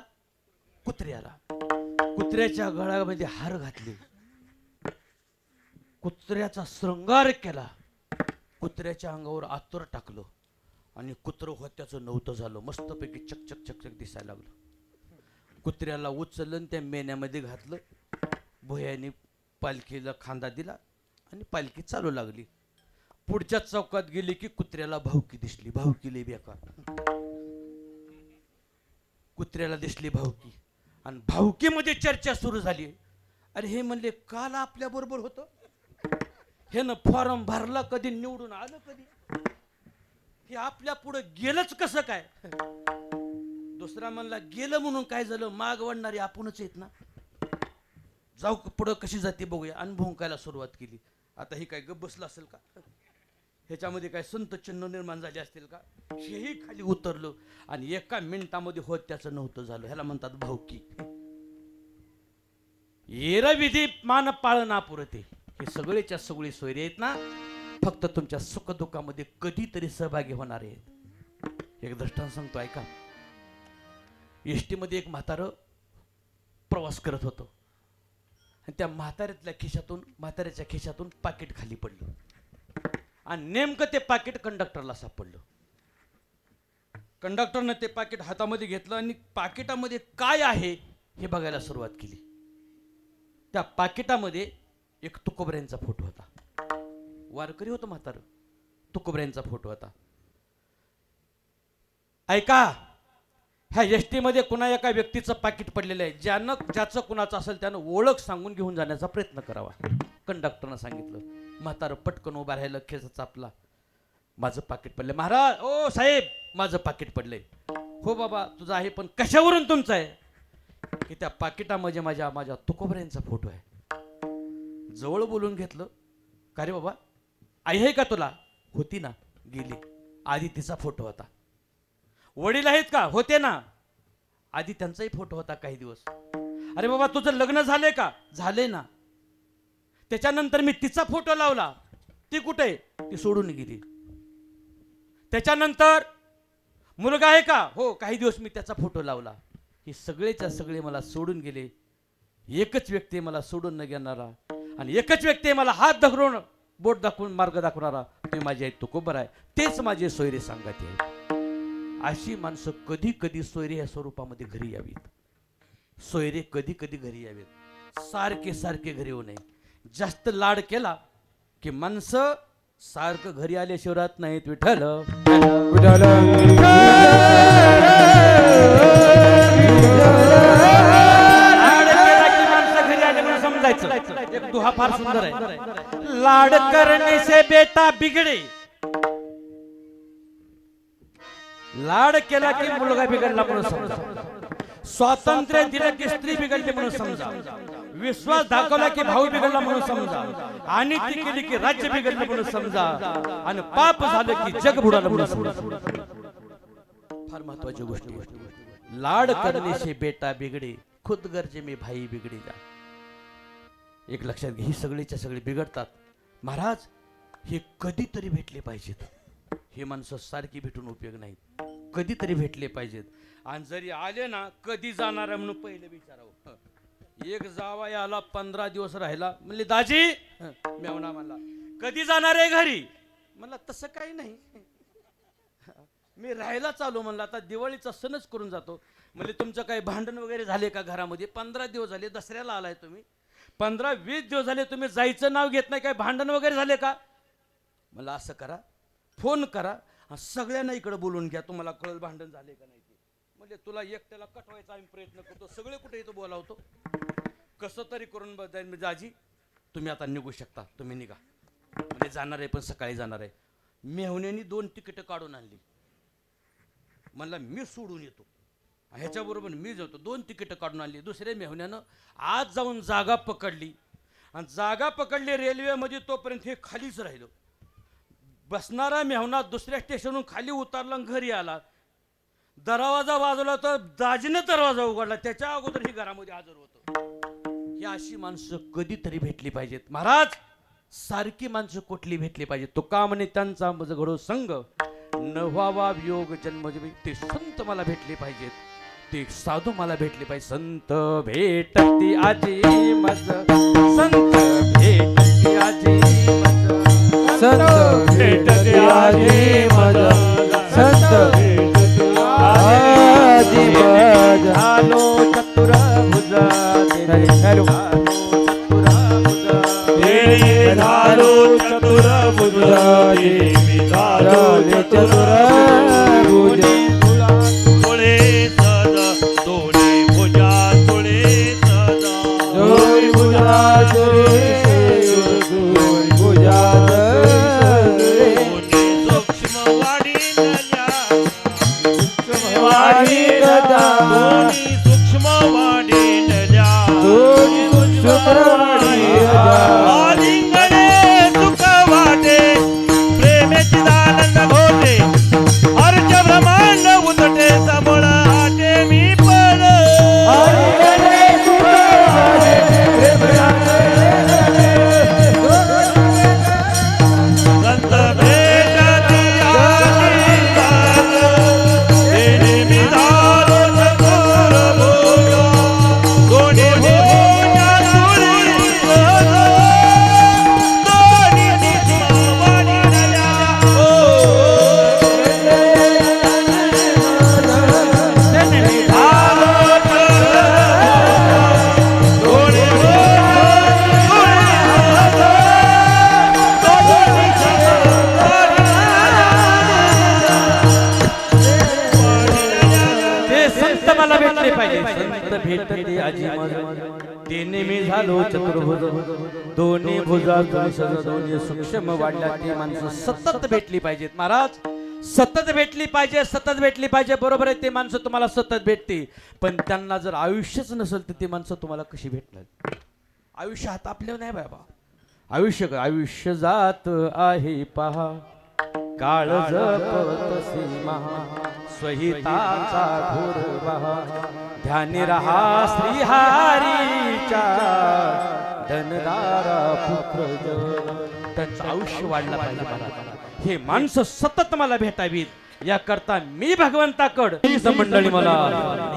कुत्र्याला. कुत्र्याच्या गळ्यामध्ये हार घातले. कुत्र्याचा श्रृंगार केला. कुत्र्याच्या अंगावर आतुर टाकलं आणि कुत्रं होत्याचं नव्हतं झालं. मस्तपैकी चकचक चकचक दिसायला लागलं. कुत्र्याला उचललं त्या मेण्यामध्ये घातलं. भोयाने पालखीला खांदा दिला आणि पालखी चालू लागली. पुढच्या चौकात गेली की कुत्र्याला भावकी दिसली. भावकी लई बेकार. कुत्र्याला दिसली भावकी आणि भावकीमध्ये चर्चा सुरू झाली. अरे हे म्हणले काल आपल्या बरोबर होतं, हे न फॉर्म भरला कधी, निवडून आलं कधी, हे आपल्या पुढे गेलंच कसं काय? दुसरा म्हणला गेलं म्हणून काय झालं, माग वळणारी आपणच येत ना, जाऊ पुढं कशी जाते बघूया. आणि भुंकायला सुरुवात केली. आता हे काय गप बसलं असेल का? ह्याच्यामध्ये काय संत चिन्ह निर्माण झाले असतील का? हेही खाली उतरलं आणि एका मिनिटामध्ये होत त्याचं नव्हतं झालं. ह्याला म्हणतात भावकी. येरविधी मान पाळना पुरते. हे सगळेच्या सगळे सोयरे आहेत ना, फक्त तुमच्या सुखदुःखामध्ये कधीतरी सहभागी होणार आहेत. एक दृष्टांत सांगतो ऐका. एसटी मध्ये एक म्हातारं प्रवास करत होतं आणि त्या म्हाताऱ्याच्या खिशातून पाकिट खाली पडलं आणि नेमकं ते पाकिट कंडक्टरला सापडलं. कंडक्टरनं ते पाकिट हातामध्ये घेतलं आणि पाकिटामध्ये काय आहे हे बघायला सुरुवात केली. त्या पाकिटामध्ये एक तुकोबऱ्यांचा फोटो होता. वारकरी होतं म्हातारं. तुकोबऱ्यांचा फोटो होता. ऐका, ह्या एसटी मध्ये कुणा एका व्यक्तीचं पाकिट पडलेलं आहे. ज्याचं कुणाचं असेल त्यानं ओळख सांगून घेऊन जाण्याचा प्रयत्न करावा. कंडक्टरनं सांगितलं. म्हातारं पटकन उभा राहिलं, खेच चापला. माझं पाकिट पडलंय. महाराज, ओ साहेब, माझं पाकिट पडलंय. हो बाबा तुझं आहे, पण कशावरून तुमचं आहे? की त्या पाकिटामध्ये माझ्या तुकोबऱ्यांचा फोटो आहे. जवळ बोलून घेतलं. का रे बाबा, आई आहे का तुला? होती ना, गेली. आधी तिचा फोटो होता. वडील आहेत का? होते ना. आधी त्यांचाही फोटो होता काही दिवस. अरे बाबा तुझं लग्न झालंय का? झालंय ना. त्याच्यानंतर मी तिचा फोटो लावला. ती कुठे? ती सोडून गेली. त्याच्यानंतर मुलगा आहे का? हो, काही दिवस मी त्याचा फोटो लावला. हे सगळेच्या सगळे मला सोडून गेले. एकच व्यक्ती मला सोडून न घेणारा आणि एकच व्यक्ती मला हात धरून बोट दाखवून मार्ग दाखवणारा, ते माझे आई तुकोबर आहे. तेच माझे सोयरे सांगत आहे. अशी माणसं कधी कधी सोयरे या स्वरूपामध्ये घरी यावीत. सोयरे कधी कधी घरी यावेत. सारखे सारखे घरी येऊ नये. जास्त लाड केला की माणसं सारखं घरी आल्याशिवाय राहत नाहीत. विठ्ठल विठाल एक दुहा फार सुंदर आहे. लाड करने से बेटा बिगड़े. लाड केला की मुलगा बिघडला म्हणून समजा. स्वातंत्र्य दिलं की स्त्री बिघडली म्हणून समजा. विश्वास दाखवला की भाऊ बिघडला म्हणून समजा. आणि ती केली की राज्य बिघडलं म्हणून समजा. आणि पाप झालं की जग बुडालं म्हणून समजा. फार महत्वाची गोष्ट. लाड करने से बेटा बिगड़े, खुद गरजे में भाई बिगड़े जा. एक लक्षात घे, ही सगळीच्या सगळी बिघडतात. महाराज, हे कधीतरी भेटले पाहिजेत. हे माणसं सारखी भेटून उपयोग नाही. कधीतरी भेटले पाहिजेत. आणि जरी आले ना, कधी जाणार आहे म्हणून पहिले विचारावं. एक जावाई आला, 15 दिवस राहिला. म्हणले दाजी, मेवणा म्हणला कधी जाणार आहे घरी? म्हणला तसं काही नाही, मी राहायला चालू. म्हणलं आता दिवाळीचा सणच करून जातो. म्हणजे तुमचं काही भांडण वगैरे झाले का घरामध्ये? 15 दिवस झाले, दसऱ्याला आलाय तुम्ही, 15-20 दिवस झाले तुम्ही जायचं नाव घेत नाही. काय भांडण वगैरे झाले का? मला असं करा, फोन करा, सगळ्यांना इकडे बोलून घ्या, तुम्हाला कळलं भांडण झाले का नाही ते. म्हणजे तुला एकट्याला कटवायचा आम्ही प्रयत्न करतो, सगळे कुठे येतो बोलावतो. कसं तरी करून दाजी तुम्ही आता निघू शकता, तुम्ही निघा. म्हणजे जाणार आहे, पण सकाळी जाणार आहे. मेहुण्यानी 2 तिकीट काढून आणली. म्हणला मी सोडून येतो, ह्याच्याबरोबर मी जातो. 2 तिकीट काढून आणली. दुसऱ्या मेहुण्यानं आज जाऊन जागा पकडली आणि जागा पकडली रेल्वेमध्ये. तोपर्यंत हे खालीच राहिलं. बसणारा मेहुणा दुसऱ्या स्टेशनवरून खाली उतरला आणि घरी आला. दरवाजा वाजवला तर दाजीने दरवाजा उघडला. त्याच्या अगोदर ही घरामध्ये हजर होतं. ही अशी माणसं कधीतरी भेटली पाहिजेत महाराज. सारखी माणसं कुठली भेटली पाहिजेत. तुका म्हणे त्यांचा मज घडो संग न व्हावा वियोग जन्म. ते संत मला भेटले पाहिजेत. ते साधू मला भेटले पाहिजे. संत भेटती आजी मज संत भेटती आजी मज संत भेटते आजी मज संत भेटते आजी मज झालो चतुर भुजा हॅलो झालो चतुर बुद्धी मी झालो चतुर बुद्धी तुळे सदा दोडे भुजा तुळे सदा जोरी भुजा जोरी भुजा सूक्ष्म वाढी वाणी गदा सूक्ष्म वाढी जोरी शुक्रवाणी आलिंगने सुख वाटे प्रेमेची आनंद घोटे अर्ज ब्रह्मांड उतटे समोर आटे मी पण संत भेटती आजी तेने मी झालो चतुर भुजा दोन्ही भुजा तुळी दोन्ही सूक्ष्मवाणी नद्या तेने मी झालो दोन्ही ते संत मला भेटले पाहिजे. संत भेटते आजी मज तेने मी झालो चतुर्भुज दोन्ही भुजा दोन्ही सज दोन्ही सूक्ष्म वाढल्या. ती माणसं सतत भेटली पाहिजेत महाराज. सतत भेटली पाहिजे. सतत भेटली पाहिजे. बरोबर आहे. ते माणसं तुम्हाला सतत भेटते. पण त्यांना जर आयुष्यच नसेल तर ती माणसं तुम्हाला कशी भेटणार. आयुष्य हात आपल्यावर नाही बाबा. आयुष्य जात आहे पहा काळ जपतसी महा स्वहिताचा घोर बहा ध्यानी रहा श्रीहारीच्या धनदारा पुत्र जन. त्यांचं आयुष्य वाढलं पाहिजे मला. हे माणसं सतत मला भेटावीत याकरता मी भगवंताकड ही मंडळी मला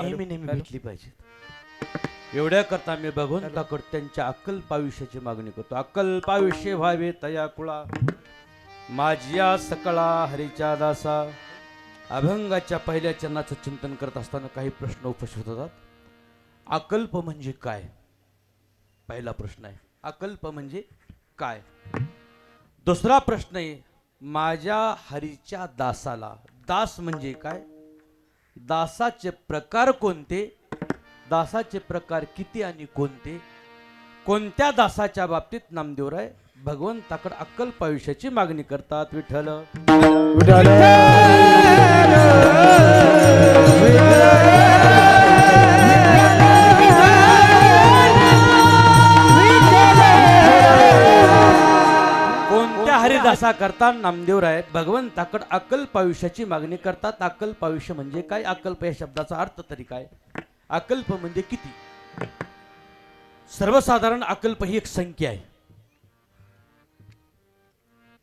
नेहमी नेहमी भेटली पाहिजे. एवढ्या करता मी भगवंताकड त्यांच्या अकल्प आयुष्याची मागणी करतो. अकल्प आयुष्य व्हावे तया कुळा माझ्या सकळा हरीच्या दासा. अभंगाच्या पहिल्या चरणाचं चिंतन करत असताना काही प्रश्न उपस्थित होतात. अकल्प म्हणजे काय? पहिला प्रश्न आहे अकल्प म्हणजे काय. दुसरा प्रश्न आहे माझ्या हरीच्या दासाला. दास म्हणजे काय? दासाचे प्रकार कोणते? दासाचे प्रकार किती आणि कोणते? कोणत्या दासाच्या बाबतीत नामदेवराय भगवंताकडे अक्कल्प आयुष्याची मागणी करतात? विठ्ठल विठ्ठल कोणत्या हरिदासा करता नामदेवराय भगवंताकडे अक्कल्प आयुष्याची मागणी करतात? अक्कल्प आयुष्य म्हणजे काय? अक्कल्प या शब्दाचा अर्थ तरी काय? अकल्प म्हणजे किती? सर्वसाधारण अकल्प ही एक संख्या आहे.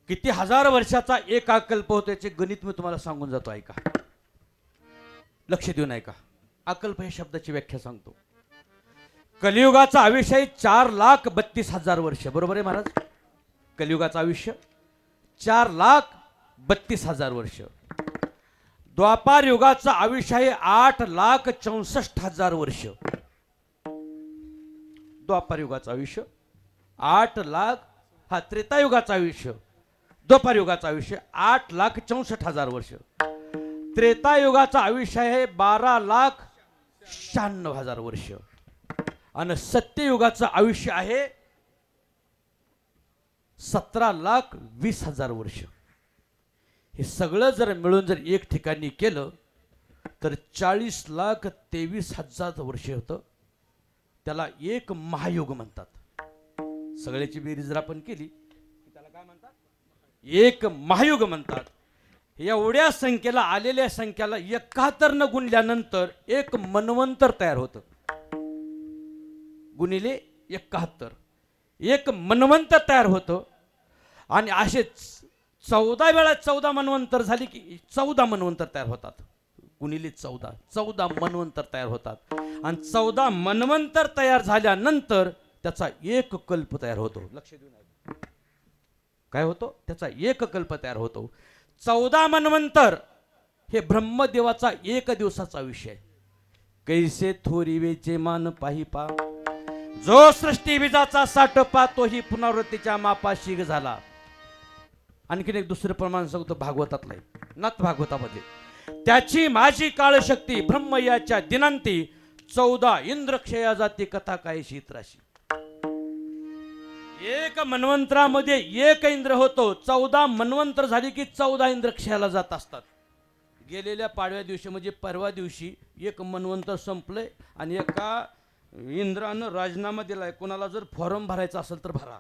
किती हजार वर्षाचा एक अकल्प होतो याचे गणित मी तुम्हाला सांगून जातो. ऐका, लक्ष देऊन ऐका. अकल्प या शब्दाची व्याख्या सांगतो. कलियुगाचं आयुष्य 4,32,000 वर्ष. बरोबर आहे महाराज? कलियुगाचं आयुष्य 4,32,000 वर्ष. द्वापार युगाचं आयुष्य आहे 8,64,000 वर्ष. द्वापार युगाचं आयुष्य 8 लाख. त्रेतायुगाचं आयुष्य द्वापार युगाचं आयुष्य 8,64,000 वर्ष. त्रेतायुगाचं आयुष्य आहे 12,96,000 वर्ष. आणि सत्ययुगाचं आयुष्य आहे 17,20,000 वर्ष. हे सगळं जर मिळून जर एक ठिकाणी केलं तर 40,23,000 वर्ष होतं. त्याला एक महायुग म्हणतात. सगळ्याची बेरीज जर आपण केली त्याला काय म्हणतात? एक महायुग म्हणतात. एवढ्या संख्येला आलेल्या संख्याला 71 न गुणल्यानंतर एक मनवंतर तयार होतं. गुणिले 71 एक मनवंतर तयार होतं आणि असे 14 वेळा 14 मनवंतर झाली की 14 मनवंतर तयार होतात. गुणिले 14 मनवंतर तयार होतात आणि 14 मनवंतर तयार झाल्यानंतर त्याचा एक कल्प तयार होतो. लक्ष देऊन ऐका. काय होतो? त्याचा एक कल्प तयार होतो. 14 मनवंतर हे ब्रह्मदेवाचा एक दिवसाचा विषय. कैसे थोरिवेचे मान पाही पा, जो सृष्टी बीजाचा साठपा तोही पुनरावृत्तीच्या मापाशी झाला. आणखीन एक दुसरं प्रमाण सांगतो भागवतातलं आहे, नाथ भागवतामध्ये. त्याची माझी काळशक्ती ब्रह्म याच्या दिनांती 14 इंद्रक्षया जाती कथा काय शीत्राशी. एक मन्वंतरामध्ये एक इंद्र होतो. 14 मन्वंतर झाली की 14 इंद्र क्षयाला जात असतात. गेलेल्या पाडव्या दिवशी म्हणजे परवा दिवशी एक मन्वंतर संपलंय आणि एका इंद्रानं राजीनामा दिलाय. कोणाला जर फॉर्म भरायचा असेल तर भरा.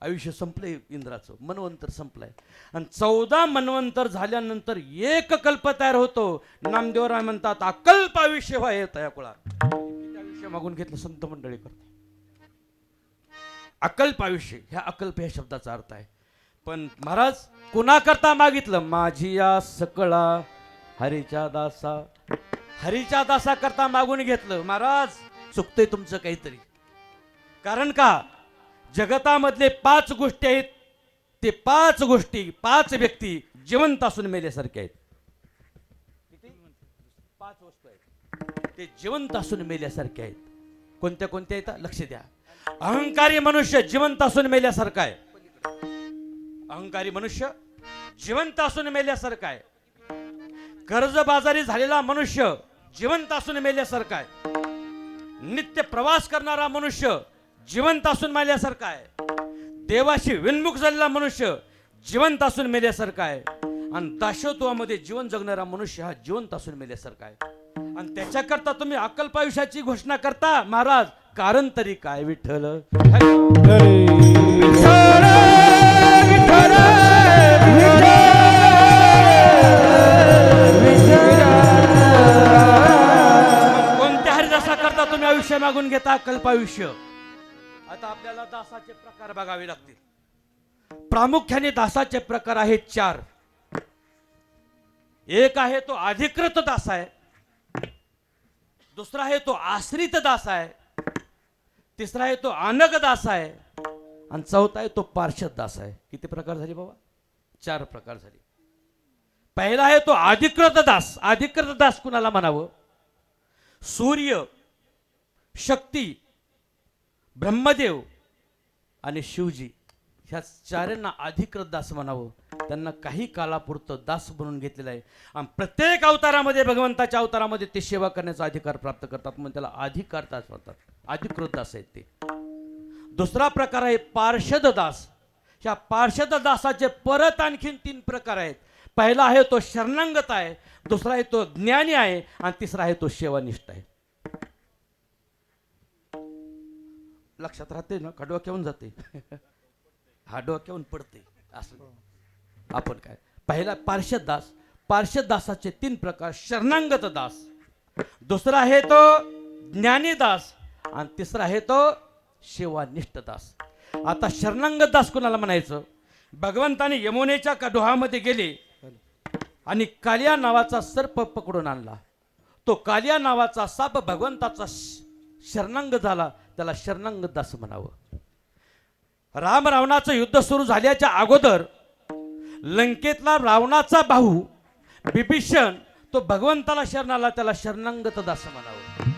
आयुष्य संपलंय इंद्राचं, मनवंतर संपलंय. आणि 14 मनवंतर झाल्यानंतर एक कल्प तयार होतो. नामदेवराय म्हणतात अकल्प आयुष्य व्हाय तया कुळा. किती आयुष्य मागून घेतलं संत मंडळी करते. अकल्प आयुष्य, ह्या अकल्प ह्या शब्दाचा अर्थ आहे. पण महाराज कुणाकरता मागितलं? माझी या सकळा हरीच्या दासा. हरीच्या दासा करता मागून घेतलं. महाराज चुकतंय तुमचं काहीतरी. कारण का जगतामधले 5 गोष्टी आहेत, ते 5 गोष्टी 5 व्यक्ती जिवंत असून मेल्यासारखे आहेत. किती? 5 वस्तू आहेत ते जिवंत असून मेल्यासारखे आहेत. कोणत्या कोणत्या आहेत? लक्ष द्या. अहंकारी मनुष्य जिवंत असून मेल्यासारखा आहे. अहंकारी मनुष्य जिवंत असून मेल्यासारखा आहे. कर्जबाजारी झालेला मनुष्य जिवंत असून मेल्यासारखा आहे. नित्य प्रवास करणारा मनुष्य जिवंत असून मेल्यासारखा आहे. देवाशी विन्मुख झालेला मनुष्य जिवंत असून मेल्यासारखा आहे. आणि दासत्वामध्ये जीवन जगणारा मनुष्य हा जिवंत असून मेल्यासारखा आहे. आणि त्याच्याकरता तुम्ही अकल्प आयुष्याची घोषणा करता. महाराज कारण तरी काय? विठ्ठल कोणत्या हरिदासा करता तुम्ही आयुष्य मागून घेता? अकल्प आयुष्य. आता आपल्याला दासाचे प्रकार बघावे लागतील. प्रामुख्याने दासाचे प्रकार आहेत 4. एक आहे तो अधिकृत दास आहे, दुसरा आहे तो आश्रित दास आहे, तिसरा आहे तो अनग दास आहे आणि चौथा आहे तो पार्षद दास आहे. किती प्रकार झाले बाबा? 4 प्रकार झाले. पहिला आहे तो अधिकृत दास. अधिकृत दास कुणाला म्हणावं? सूर्य, शक्ती, ब्रह्मदेव आणि शिवजी ह्या 4 अधिकृत दास म्हणावं. त्यांना काही कालापुरतं दास बनवून घेतलेलं आहे आणि प्रत्येक अवतारामध्ये भगवंताच्या अवतारामध्ये ते सेवा करण्याचा अधिकार प्राप्त करतात. म्हणून त्याला अधिकार दास म्हणतात. अधिकृत दास आहेत ते. दुसरा प्रकार आहे पार्षद दास. ह्या पार्षद दासाचे परत आणखीन 3 प्रकार आहेत. पहिला आहे तो शरणागत आहे, दुसरा आहे तो ज्ञानी आहे आणि तिसरा आहे तो सेवानिष्ठ आहे. लक्षात राहते ना? का डोक्यावून जाते? हा डोक्यावून पडते. असं आपण काय पहिला पार्षद दास. पार्षद दासाचे 3 प्रकार. शरणागत दास, दुसरा आहे तो ज्ञानी दास आणि तिसरा आहे तो सेवानिष्ठ दास. आता शरणागत दास कोणाला म्हणायचं? भगवंताने यमुनेच्या डोहामध्ये गेले आणि कालिया नावाचा सर्प पकडून आणला. तो कालिया नावाचा साप भगवंताचा शरणांग झाला. त्याला शरणागत दास म्हणावं. राम रावणाचं युद्ध सुरू झाल्याच्या अगोदर लंकेतला रावणाचा भाऊ बिभीषण तो भगवंताला शरणाला. त्याला शरणागत दास म्हणावं.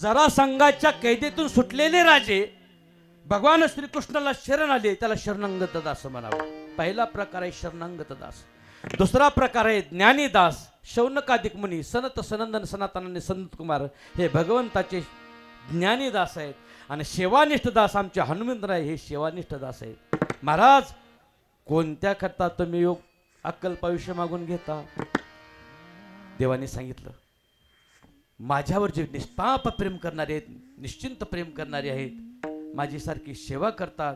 जरासंधाच्या कैदेतून सुटलेले राजे भगवान श्रीकृष्णाला शरण आले. त्याला शरणागत दास म्हणावं. पहिला प्रकार आहे शरणागत दास. दुसरा प्रकार आहे ज्ञानी दास. शौनकादिक मुनी, सनत सनंदन सनातन संत कुमार हे भगवंताचे ज्ञानी दास आहेत. आणि सेवानिष्ठ दास आमचे हनुमंतराय हे सेवानिष्ठ दास आहेत. महाराज कोणत्या करता तुम्ही योग अकल्प आयुष्य मागून घेता? देवाने सांगितलं माझ्यावर जे निष्पाप प्रेम करणारे आहेत, निश्चिंत प्रेम करणारे आहेत, माझी सारखी सेवा करतात.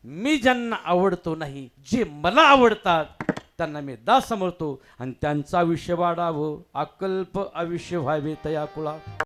मी ज्यांना आवडतो नाही, जे मला आवडतात त्यांना मी दास समजतो आणि त्यांचा आयुष्य वाढावं. अकल्प आयुष्य व्हावे तया कुळा.